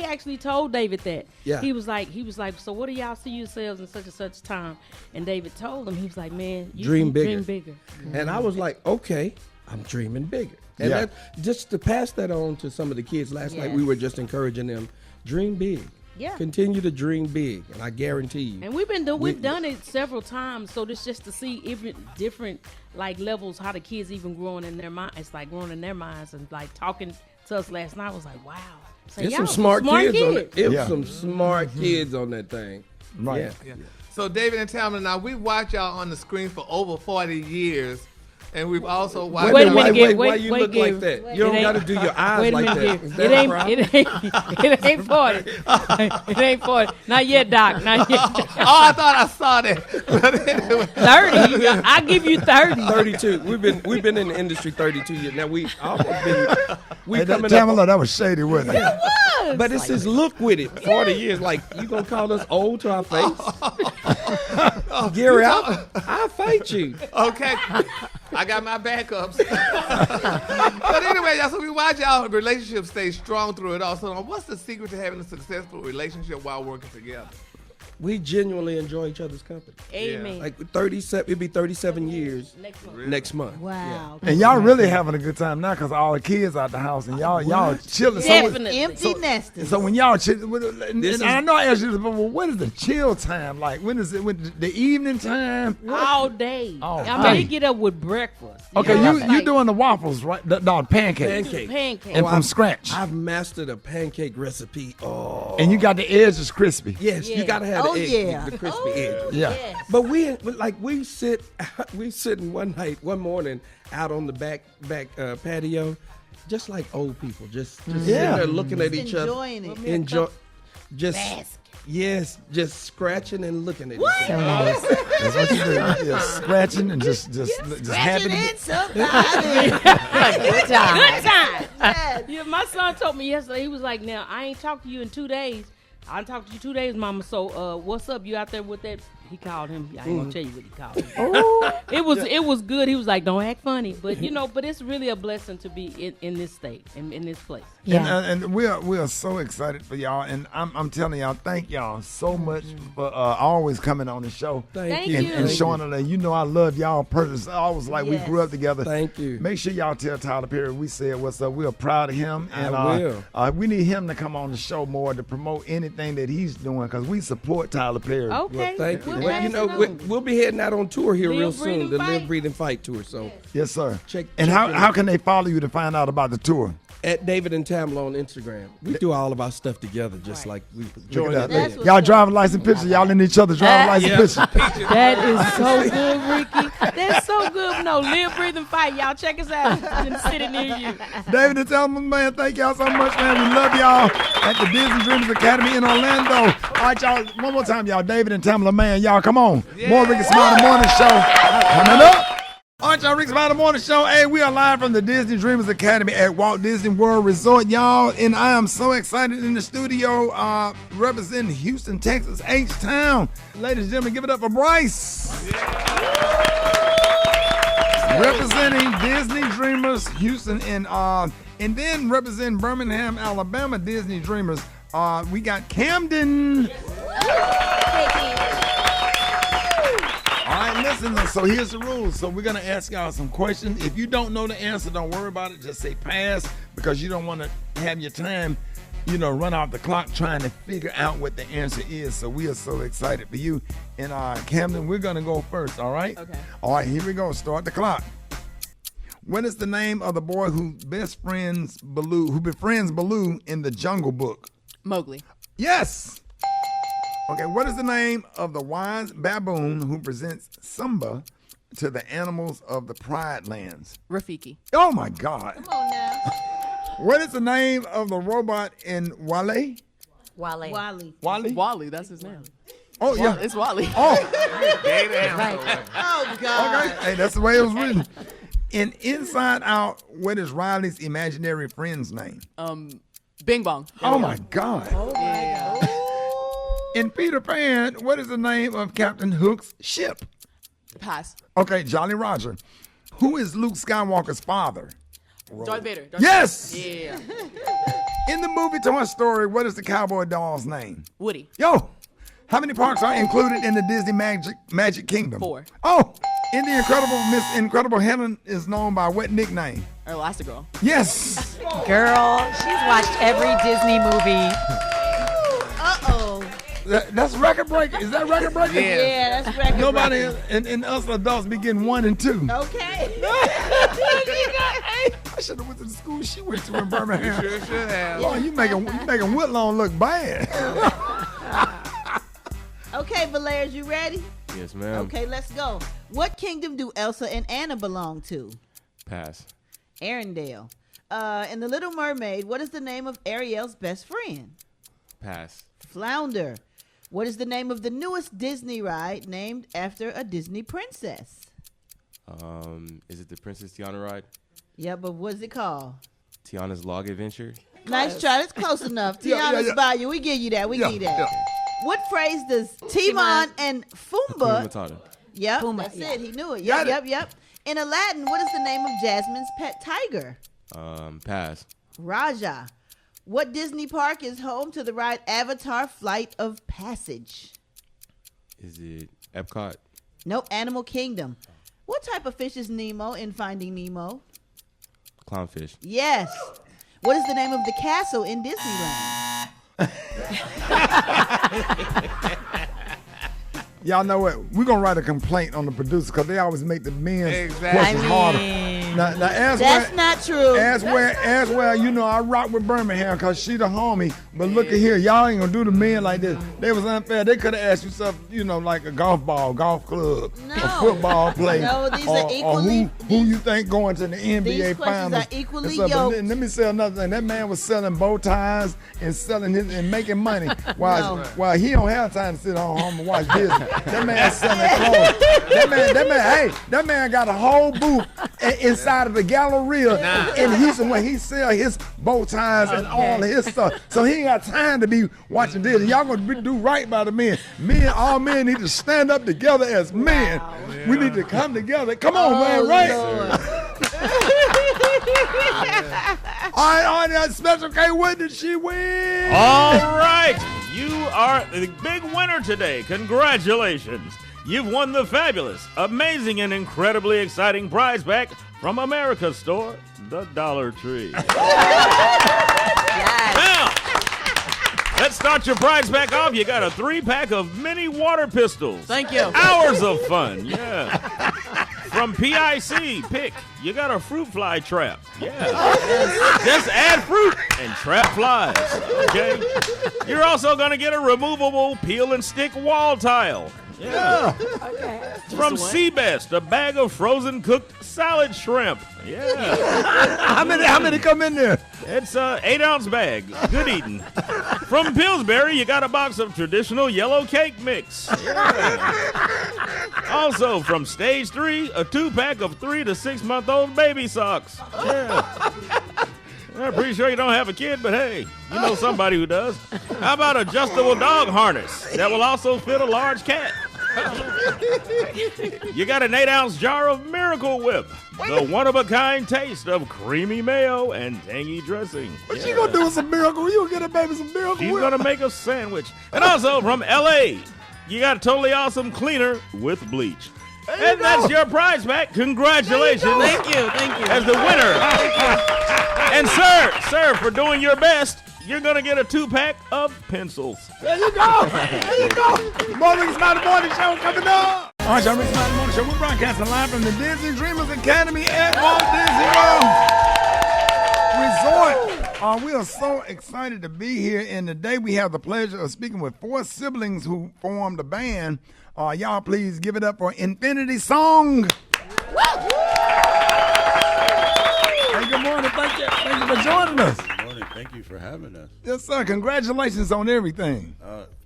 actually told David that. Yeah. He was like, so what do y'all see yourselves in such and such time? And David told him, he was like, man, you dream bigger. Dream bigger. And I was like, okay, I'm dreaming bigger. And Yeah. that, just to pass that on to some of the kids last night, we were just encouraging them, dream big. Yeah. Continue to dream big, and I guarantee you. And we've done it several times, so this just to see even different like levels how the kids even growing in their mind. It's like growing in their minds and like talking to us last night. I was like, wow. So There's some smart kids on it. It was some smart kids on that thing. Right. Yeah. So David and Tamela, now we watch y'all on the screen for over 40 years. And we've also watched. Wait a minute, why you look like that? You don't got to do your eyes like that. Is that a problem? It ain't 40. It ain't 40. Not yet, Doc. Not yet. Oh, I thought I saw that. 30. I give you 30. 32. We've been in the industry 32 years. Now we almost been. Hey, Tamela, that was shady, wasn't it? It was. But it's his look with it. 40 years, like you gonna call us old to our face? Gary, I'll fight you. Okay. I got my backups. But anyway, y'all, so we watch y'all relationship stay strong through it all. So what's the secret to having a successful relationship while working together? We genuinely enjoy each other's company. Amen. Like 37, it'd be 37 years next month. Wow. And y'all really having a good time now because all the kids out the house and y'all chilling. Definitely. Empty nesters. So when y'all chill, and I know I asked you this, but what is the chill time like? When is it? When the evening time? All day. All I mean, day. they get up with breakfast. Okay, know? you doing the waffles, right? No, pancakes. Pancakes. And from scratch. I've mastered a pancake recipe. Oh. And you got the edges crispy. Yes, you gotta have the edge, the crispy edge. Yeah. Yes. But we sitting one morning out on the back patio, just like old people, just sitting there looking at each other, enjoying it. Just scratching and looking at each So other. nice. That's what you do. Yeah, scratching and just happy. Good time. Yeah, my son told me yesterday, he was like, now, I ain't talked to you in 2 days. I done talked to you 2 days, Mama. So, what's up? You out there with that? He called him. I ain't gonna tell you what he called him. It was good. He was like, don't act funny, but but it's really a blessing to be in this state and in this place. Yeah. And we are so excited for y'all, and I'm telling y'all, thank y'all so much for always coming on the show. Thank you. And showing her that I love y'all personally. I was like we grew up together. Thank you. Make sure y'all tell Tyler Perry we said what's up. We're proud of him, and I will. We need him to come on the show more to promote anything that he's doing because we support Tyler Perry. Okay. Well, thank you. We'll We'll be heading out on tour here real Live, Breathe, soon, and the Fight. Live, Breathe, and Fight tour. So Yes, sir. check. And how can they follow you to find out about the tour? At David and Tamela on Instagram. We do all of our stuff together, just like we join Look at that. that. Y'all driving license pictures. Y'all in each other's driving license pictures. That is so good, Ricky. That's so good. No, Live, Breathe, and Fight. Y'all check us out in the city near you. David and Tamela, man, thank y'all so much, man. We love y'all at the Disney Dreamers Academy in Orlando. All right, y'all, one more time, y'all. David and Tamela, man, y'all, come on. More Rickey Smiley Morning Show coming up. All right, y'all, Rickey Smiley Morning Show. Hey, we are live from the Disney Dreamers Academy at Walt Disney World Resort, y'all. And I am so excited in the studio representing Houston, Texas, H-Town. Ladies and gentlemen, give it up for Bryce. Representing Disney Dreamers, Houston, and then representing Birmingham, Alabama, Disney Dreamers, we got Camden. All right, listen, so here's the rules. So we're going to ask y'all some questions. If you don't know the answer, don't worry about it. Just say pass because you don't want to have your time, run off the clock trying to figure out what the answer is. So we are so excited for you. And Camden, we're going to go first, all right? Okay. All right, here we go. Start the clock. What is the name of the boy who befriends Baloo in the Jungle Book? Mowgli. Yes. Okay, what is the name of the wise baboon who presents Simba to the animals of the Pride Lands? Rafiki. Oh my God. Come on now. What is the name of the robot in Wale? Wally. Wally, that's his name. Oh, yeah. It's Wally. Oh. Right. Oh, God. Okay, hey, that's the way it was written. In Inside Out, what is Riley's imaginary friend's name? Bing Bong. Oh my God. Oh, my God. In Peter Pan, what is the name of Captain Hook's ship? Pass. Okay, Jolly Roger. Who is Luke Skywalker's father? Darth Vader. Yes! Yeah. In the movie Toy Story, what is the cowboy doll's name? Woody. Yo, how many parks are included in the Disney Magic Kingdom? 4. Oh, in the Miss Incredible Helen is known by what nickname? Elastigirl. Yes. Girl, she's watched every Disney movie. Uh-oh. That's record breaking. Is that record breaking? Yeah, that's record Nobody breaking. and us adults be getting 1 and 2. Okay. I should have went to the school she went to in Birmingham. You sure should have. Oh, you making Whitlaw look bad. Okay, Valerius, you ready? Yes, ma'am. Okay, let's go. What kingdom do Elsa and Anna belong to? Pass. Arendelle. In The Little Mermaid, what is the name of Ariel's best friend? Pass. Flounder. What is the name of the newest Disney ride named after a Disney princess? Is it the Princess Tiana ride? Yeah, but what is it called? Tiana's Log Adventure? Nice try. That's close enough. Yeah, Tiana's yeah. Bayou. We give you that. We give you that. Yeah. What phrase does Timon and Pumbaa? Hakuna Matata. Yep, Pumbaa, that's yeah. it. He knew it. Got Yep. In Aladdin, what is the name of Jasmine's pet tiger? Pass. Raja. What Disney park is home to the ride Avatar Flight of Passage? Is it Epcot? Nope, Animal Kingdom. What type of fish is Nemo in Finding Nemo? Clownfish. Yes. What is the name of the castle in Disneyland? Y'all know what? We're going to write a complaint on the producer because they always make the men's Exactly. questions harder. Now as That's not true. As well, you know, I rock with Birmingham because she the homie. But look at here, y'all ain't gonna do the men like this. They was unfair. They could have asked you something, you know, like a golf club, a football play. No, these are or equally. who you think going to the NBA These questions finals? are equally and stuff. But yoked. let me say another thing. That man was selling bow ties and selling his and making money while he don't have time to sit home and watch Disney. That man selling clothes. That man got a whole booth inside of the Galleria in Houston where he sell his bow ties and all of his stuff. So he ain't got time to be watching this. Y'all gonna do right by the men. All men need to stand up together as men. We need to come together. Come on, man, right? All right, Special K, what did she win? All right, you are the big winner today. Congratulations. You've won the fabulous, amazing, and incredibly exciting prize pack from America's store, the Dollar Tree. Now, let's start your prize pack off. You got a 3-pack of mini water pistols. Thank you. Hours of fun, yeah. From PIC, pick. You got a fruit fly trap. Yeah. Just add fruit and trap flies. Okay. You're also going to get a removable peel and stick wall tile. Yeah. Okay. From Seabest, a bag of frozen cooked salad shrimp. Yeah. How many come in there? It's a 8-ounce bag. Good eating. From Pillsbury, you got a box of traditional yellow cake mix. Yeah. Also, from Stage 3, a 2-pack of 3 to 6-month-old baby socks. Yeah. I'm pretty sure you don't have a kid, but hey, you know somebody who does. How about an adjustable dog harness that will also fit a large cat? You got an 8-ounce jar of Miracle Whip, the one-of-a-kind taste of creamy mayo and tangy dressing. What you gonna do with some Miracle? You gonna get a baby some Miracle She's Whip? gonna make a sandwich. And also from L.A., you got a totally awesome cleaner with bleach. And that's your prize pack. Congratulations. Thank you. As the winner. And sir, for doing your best, you're going to get a 2-pack of pencils. There you go. Morning Smiley Morning Show coming up. All right, y'all, Rickey Smiley Morning Show. We're broadcasting live from the Disney Dreamers Academy at Walt Disney World Resort. We are so excited to be here, and today we have the pleasure of speaking with 4 siblings who formed a band. Y'all please give it up for Infinity Song. Hey, good morning. Thank you for joining us. Good morning. Thank you for having us. Yes, sir. Congratulations on everything.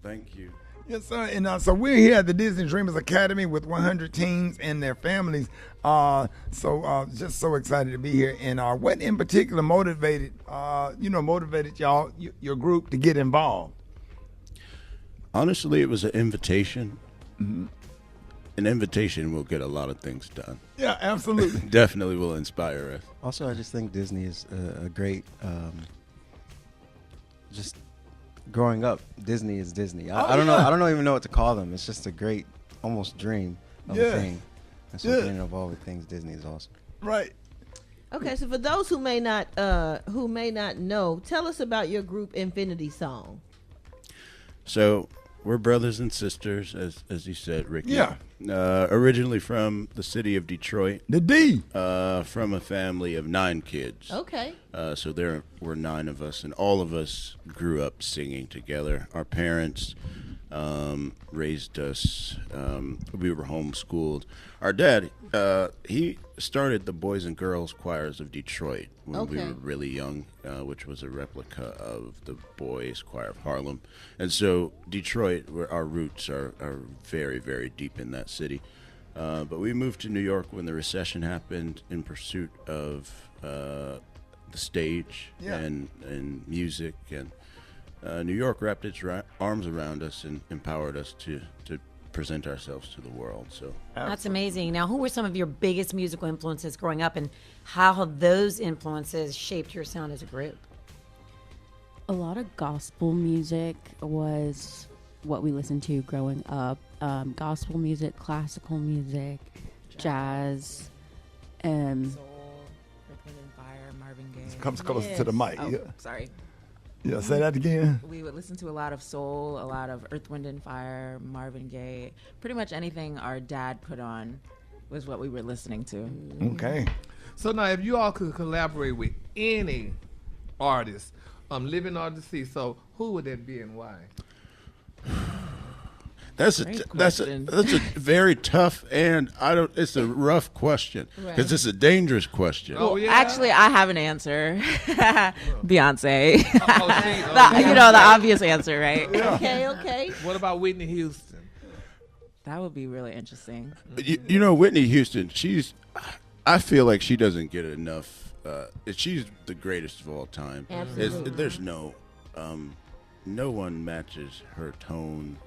Thank you. Yes, sir. And so we're here at the Disney Dreamers Academy with 100 teens and their families. Just so excited to be here. And what in particular motivated y'all, your group, to get involved? Honestly, it was an invitation. Mm-hmm. an invitation will get a lot of things done. Yeah, absolutely. Definitely will inspire us. Also, I just think Disney is a great, just growing up, Disney is Disney. I don't know. I don't even know what to call them. It's just a great, almost dream of a thing. And so being involved with things Disney is awesome. Right. Okay, so for those who may not know, tell us about your group Infinity Song. So we're brothers and sisters, as you said, Ricky. Yeah. Originally from the city of Detroit. The D. From a family of 9 kids. Okay. So there were 9 of us, and all of us grew up singing together. Our parents raised us. We were homeschooled. Our dad, he started the Boys and Girls Choirs of Detroit when we were really young, which was a replica of the Boys Choir of Harlem. And so Detroit, where our roots are very, very deep in that city. But we moved to New York when the recession happened in pursuit of the stage and music. And New York wrapped its arms around us and empowered us to present ourselves to the world. So that's amazing. Now, who were some of your biggest musical influences growing up, and how have those influences shaped your sound as a group? A lot of gospel music was what we listened to growing up. Gospel music, classical music, jazz, Soul, Earth, Wind and Fire, Marvin Gaye. Comes closer to the mic. Oh, Yeah. sorry. Yeah, say that again. We would listen to a lot of soul, a lot of Earth, Wind and Fire, Marvin Gaye. Pretty much anything our dad put on was what we were listening to. Okay. So now, if you all could collaborate with any artist, living or deceased, so who would that be and why? That's a very tough, and it's a rough question because it's a dangerous question. Oh, yeah? Actually, I have an answer. Beyonce. The obvious answer, right? Yeah. Okay. What about Whitney Houston? That would be really interesting. You know, Whitney Houston, I feel like she doesn't get enough. She's the greatest of all time. Absolutely. There's no one matches her tone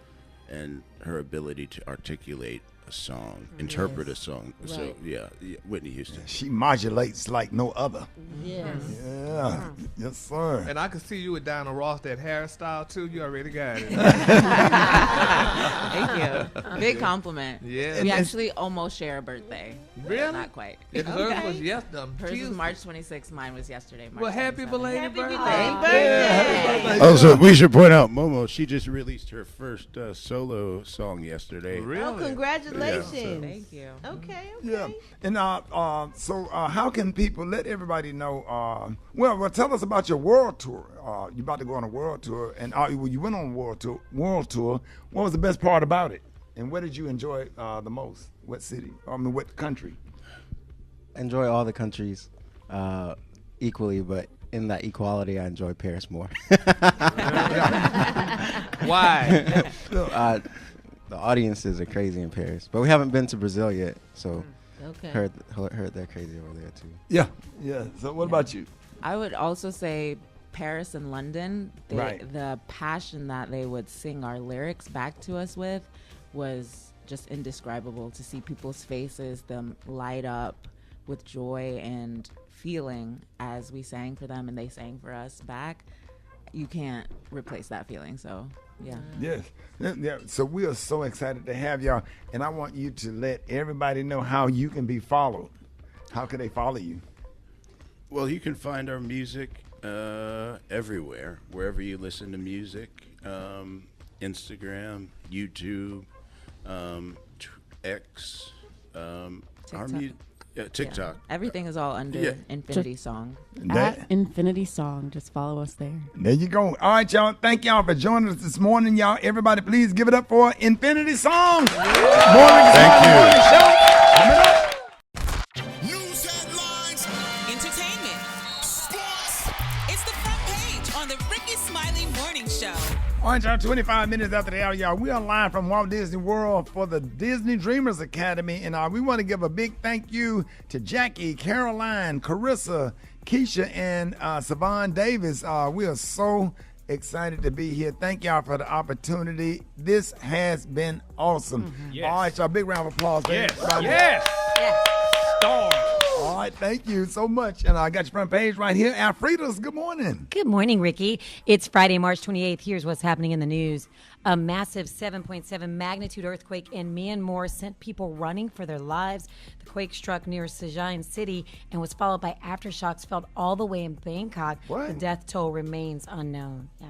and her ability to articulate a song, interpret a song. Right. So yeah, Whitney Houston. She modulates like no other. Yes. Yeah. Yes, sir. And I could see you with Diana Ross, that hairstyle too. You already got it. Thank you. Big compliment. Yeah. We actually almost share a birthday. Really? Not quite. Hers was Hers was March 26th. Mine was yesterday. March happy 27th. belated birthday. Happy birthday. Also, we should point out, Momo, she just released her first solo song yesterday. Really? Oh, congratulations. Thank you. Okay. Yeah. And so how can people let everybody know? Well, tell us about your world tour. You're about to go on a world tour, and you went on a world tour. What was the best part about it? And where did you enjoy the most? What city? What country? Enjoy all the countries equally, but in that equality, I enjoy Paris more. Why? The audiences are crazy in Paris, but we haven't been to Brazil yet, so heard they're crazy over there too. Yeah. So what about you? I would also say Paris and London. The passion that they would sing our lyrics back to us with was just indescribable. To see people's faces, them light up with joy and feeling as we sang for them and they sang for us back, you can't replace that feeling. So yeah. Yes. Yeah. So we are so excited to have y'all, and I want you to let everybody know how you can be followed. How can they follow you? Well, you can find our music everywhere, wherever you listen to music. Instagram, YouTube, X, TikTok. Yeah. Everything is all under Infinity Song. At Infinity Song. Just follow us there. There you go. All right, y'all. Thank y'all for joining us this morning, y'all. Everybody, please give it up for Infinity Song. Thank you. Coming up. News headlines, entertainment, sports. It's the front page on the Rickey Smiley Morning Show. All right, y'all, 25 minutes after the hour, y'all. We are live from Walt Disney World for the Disney Dreamers Academy. And we want to give a big thank you to Jackie, Caroline, Carissa, Keisha, and Savon Davis. We are so Excited to be here. Thank y'all for the opportunity. This has been awesome. Yes. All right, y'all. Big round of applause. Yes. Everybody. Yes. Stars. All right, thank you so much. And I got your front page right here. Alfreda's, good morning. Good morning, Ricky. It's Friday, March 28th. Here's what's happening in the news. A massive 7.7 magnitude earthquake in Myanmar sent people running for their lives. The quake struck near Sejong City and was followed by aftershocks felt all the way in Bangkok. What? The death toll remains unknown. Yeah.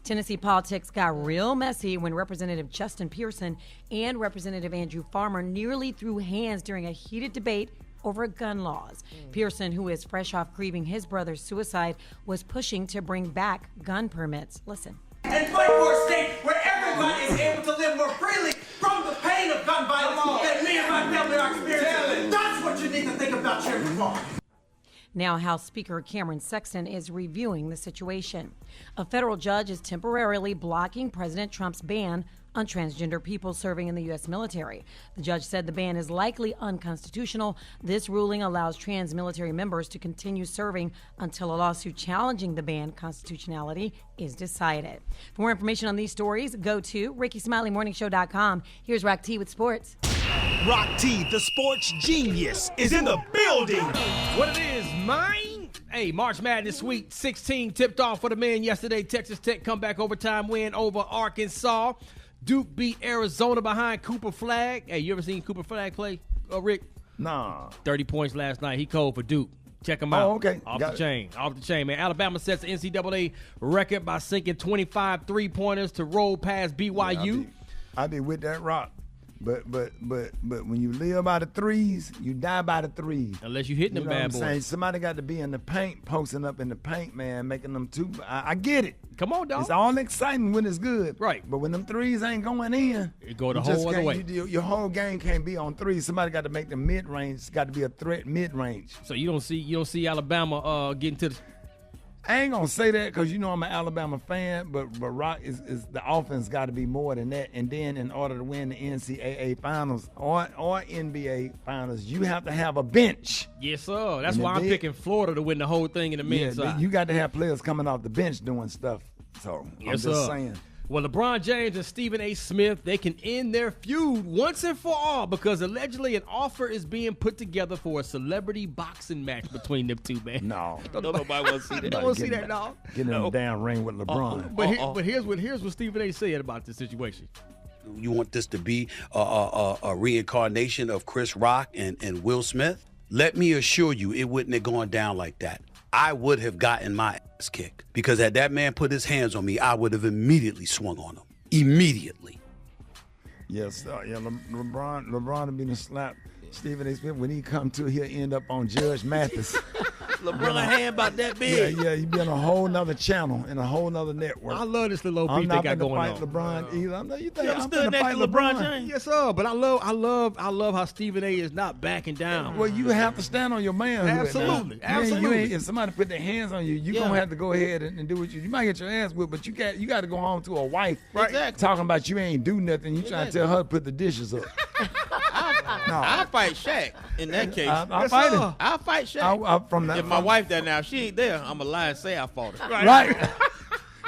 Tennessee politics got real messy when Representative Justin Pearson and Representative Andrew Farmer nearly threw hands during a heated debate over gun laws. Pearson, who is fresh off grieving his brother's suicide, was pushing to bring back gun permits. Listen. And fight for a state where everybody is able to live more freely from the pain of gun violence that me and my family are experiencing. That's what you need to think about, Chairman Farmer. Now, House Speaker Cameron Sexton is reviewing the situation. A federal judge is temporarily blocking President Trump's ban on transgender people serving in the U.S. military. The judge said the ban is likely unconstitutional. This ruling allows trans military members to continue serving until a lawsuit challenging the ban constitutionality is decided. For more information on these stories, go to RickeySmileyMorningShow.com. Here's Rock T with sports. Rock T, the sports genius, is in the building. What it is, mine? Hey, March Madness Sweet 16 tipped off for the men yesterday. Texas Tech comeback overtime win over Arkansas. Duke beat Arizona behind Cooper Flagg. Hey, you ever seen Cooper Flagg play, Rick? Nah. 30 points last night. He cold for Duke. Check him out. Oh, okay. Off Got the it. chain. Off the chain, man. Alabama sets the NCAA record by sinking 25 three-pointers to roll past BYU. I be with that rock. But when you live by the threes, you die by the threes. Unless you hitting them know what bad I'm boys. saying? Somebody got to be in the paint, posting up in the paint, man, making them two. I get it. Come on, dog. It's all exciting when it's good. Right. But when them threes ain't going in, it go the you just whole other can't- way. Your whole game can't be on threes. Somebody got to make the mid-range. It's got to be a threat mid-range. So you don't see Alabama getting to the. I ain't gonna say that because you know I'm an Alabama fan, but Rock is the offense got to be more than that. And then in order to win the NCAA finals or NBA finals, you have to have a bench. Yes, sir. That's And why I'm then- picking Florida to win the whole thing in the men's side. You got to have players coming off the bench doing stuff. So I'm Yes, just sir. saying. Well, LeBron James and Stephen A. Smith, they can end their feud once and for all because allegedly an offer is being put together for a celebrity boxing match between them two, man. No. Don't nobody want to see that. Don't want to see that, dog. Get in the damn ring with LeBron. But here's what Stephen A. said about this situation. You want this to be a reincarnation of Chris Rock and Will Smith? Let me assure you, it wouldn't have gone down like that. I would have gotten my ass kicked because had that man put his hands on me, I would have immediately swung on him. Immediately. Yes, yeah. LeBron would be the slap Stephen A. Smith when he come to. He'll end up on Judge Mathis. LeBron hand about that big. Yeah, he be on a whole nother channel in a whole nother network. I love this little I'm beef not they got gonna going fight on. LeBron either. I know you think You ever I'm stood gonna next fight to LeBron LeBron. James? Yes, sir. But I love how Stephen A. is not backing down. Well, you have to stand on your manhood. Absolutely, now. absolutely. If somebody put their hands on you, you're gonna have to go ahead and do what you might get your ass whipped, but you got to go home to a wife talking about you ain't do nothing. You trying to tell her to put the dishes up. I'll fight Shaq in that case. I'll fight him. I'll fight Shaq. If my wife there now, she ain't there, I'm a lie and say I fought her. Right.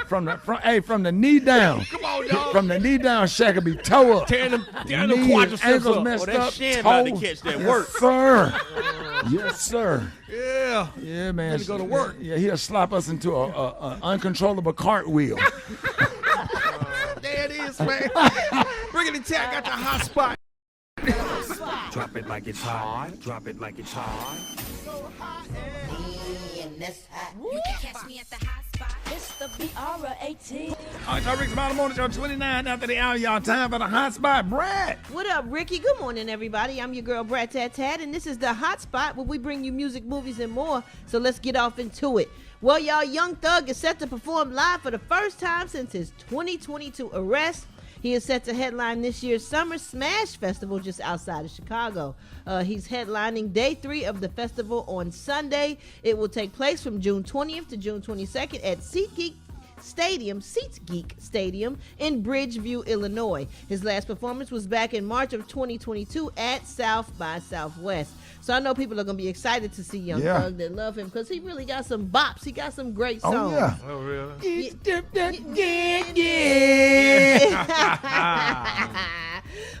From the knee down. Come on, dog. From the knee down, Shaq will be toe up. Tearing them Knees, quadriceps ankles up. messed that up. shin about to toes. catch that Yes, work. Sir. Yes, sir. Yeah. Yeah, man. Ready to go to work. Yeah, he'll slap us into a uncontrollable cartwheel. There it is, man. Rickety Tech got the hot spot. Drop it like it's hot. Drop it like it's hot. You can catch me at the hot spot. It's the BR18. All right, y'all, Rickey Smiley Morning Show, 29 after the hour. Y'all time for the hot spot. Brat. What up, Ricky? Good morning, everybody. I'm your girl, Brat Tat Tat, and this is the Hot Spot where we bring you music, movies, and more. So let's get off into it. Well, y'all, Young Thug is set to perform live for the first time since his 2022 arrest. He is set to headline this year's Summer Smash Festival just outside of Chicago. He's headlining day 3 of the festival on Sunday. It will take place from June 20th to June 22nd at SeatGeek SeatGeek Stadium in Bridgeview, Illinois. His last performance was back in March of 2022 at South by Southwest. So I know people are going to be excited to see Young Thug that love him because he really got some bops. He got some great songs. Oh, yeah. Oh, really?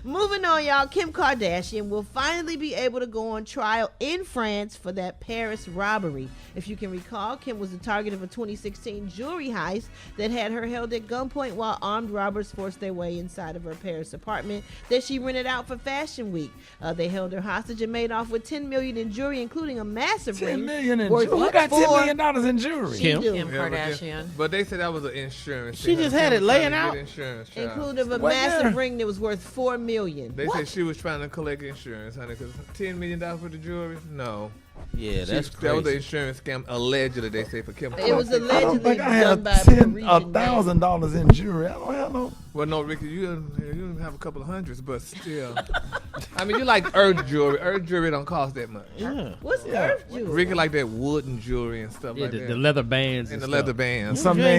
Moving on, y'all. Kim Kardashian will finally be able to go on trial in France for that Paris robbery. If you can recall, Kim was the target of a 2016 jewelry heist that had her held at gunpoint while armed robbers forced their way inside of her Paris apartment that she rented out for Fashion Week. They held her hostage and made off with $10 million in jewelry, including a massive ring. $10 million in worth jewelry? Who got $10 million in jewelry? Kim Kardashian. But they said that was an insurance. She just had it laying out. Insurance, including a massive ring that was worth $4 million. They said she was trying to collect insurance, honey, because $10 million for the jewelry? No. Yeah, that's crazy. That was an insurance scam, allegedly, they say, for Kim. It was allegedly I have $1,000 in jewelry. I don't have no. Well, no, Ricky, you have a couple of hundreds, but still. I mean, you like earth jewelry. Earth jewelry don't cost that much. Yeah. What's earth jewelry? Ricky like that wooden jewelry and stuff like that. The leather bands and the leather bands. Something they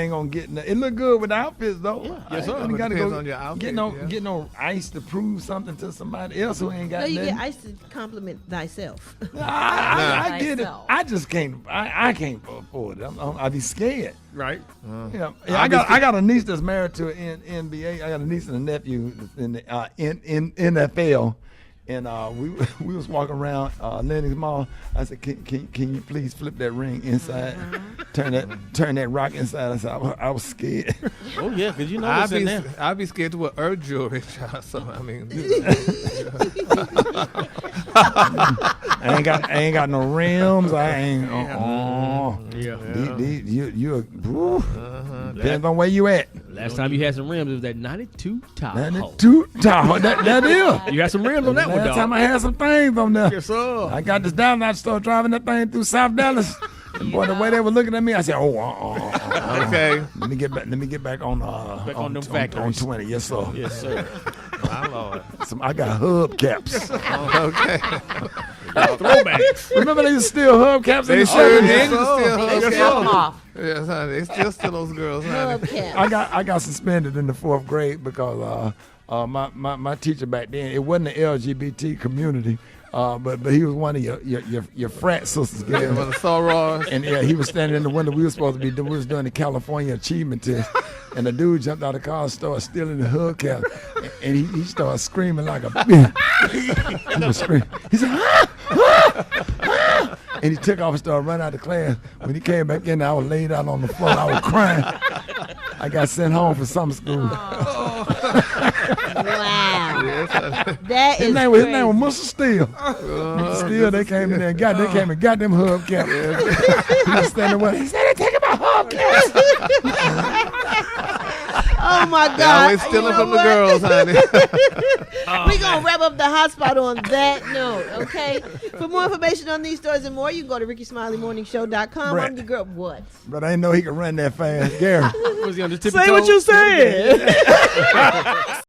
ain't gonna get. It look good with the outfits though. Yeah. Yes, sir. You gotta Depends go on your outfit, get no ice to prove something to somebody else who ain't got No, you nothing. get ice to compliment thyself. I get it. I just can't. I can't afford it. I'd be scared. Right. Yeah. I got a niece that's married to an NBA. I got a niece and a nephew in the NFL. And we was walking around Lennox Mall. I said, "Can you please flip that ring inside? Turn that rock inside." I said, "I was scared." Oh yeah, because you know what's in there. I'd be scared to wear earth jewelry, child. So I mean, I ain't got no rims. I ain't. Depends on where you at. Last time you had some rims, it was that 92 Tahoe. 92 Tahoe. That is. You got some rims on that one, dog. Last time I had some things on there. Yes, sir. I got this down. I started driving that thing through South Dallas. Boy, the way they were looking at me, I said, okay. Let me get back on them factories. On 20. Yes, sir. Yes, sir. My Lord. I got hubcaps. Okay. Throwbacks. Remember they used to steal hubcaps? They sure did steal hubcaps. Yes, honey. They still steal those girls, honey. Hubcaps. I got suspended in the 4th grade because my teacher back then, it wasn't the LGBT community. But he was one of your frat sisters. One of the sorors. And yeah, he was standing in the window. We was doing the California Achievement Test, and the dude jumped out of the car and started stealing the hubcap, and he started screaming like a bitch. He was screaming. He said, and he took off and started running out of class. When he came back in, I was laid out on the floor. I was crying. I got sent home for summer school. Wow. His name was Mr. Steele. Steele, they came in there and got them hubcaps. He was standing there. He said, "They're taking my hubcaps." Oh my God! Always stealing from the girls, honey. We're gonna wrap up the hot spot on that note, okay? For more information on these stories and more, you can go to RickySmileyMorningShow.com. I'm the girl. What? But I didn't know he could run that fast, Gary. Was he on the tippy Say what you said.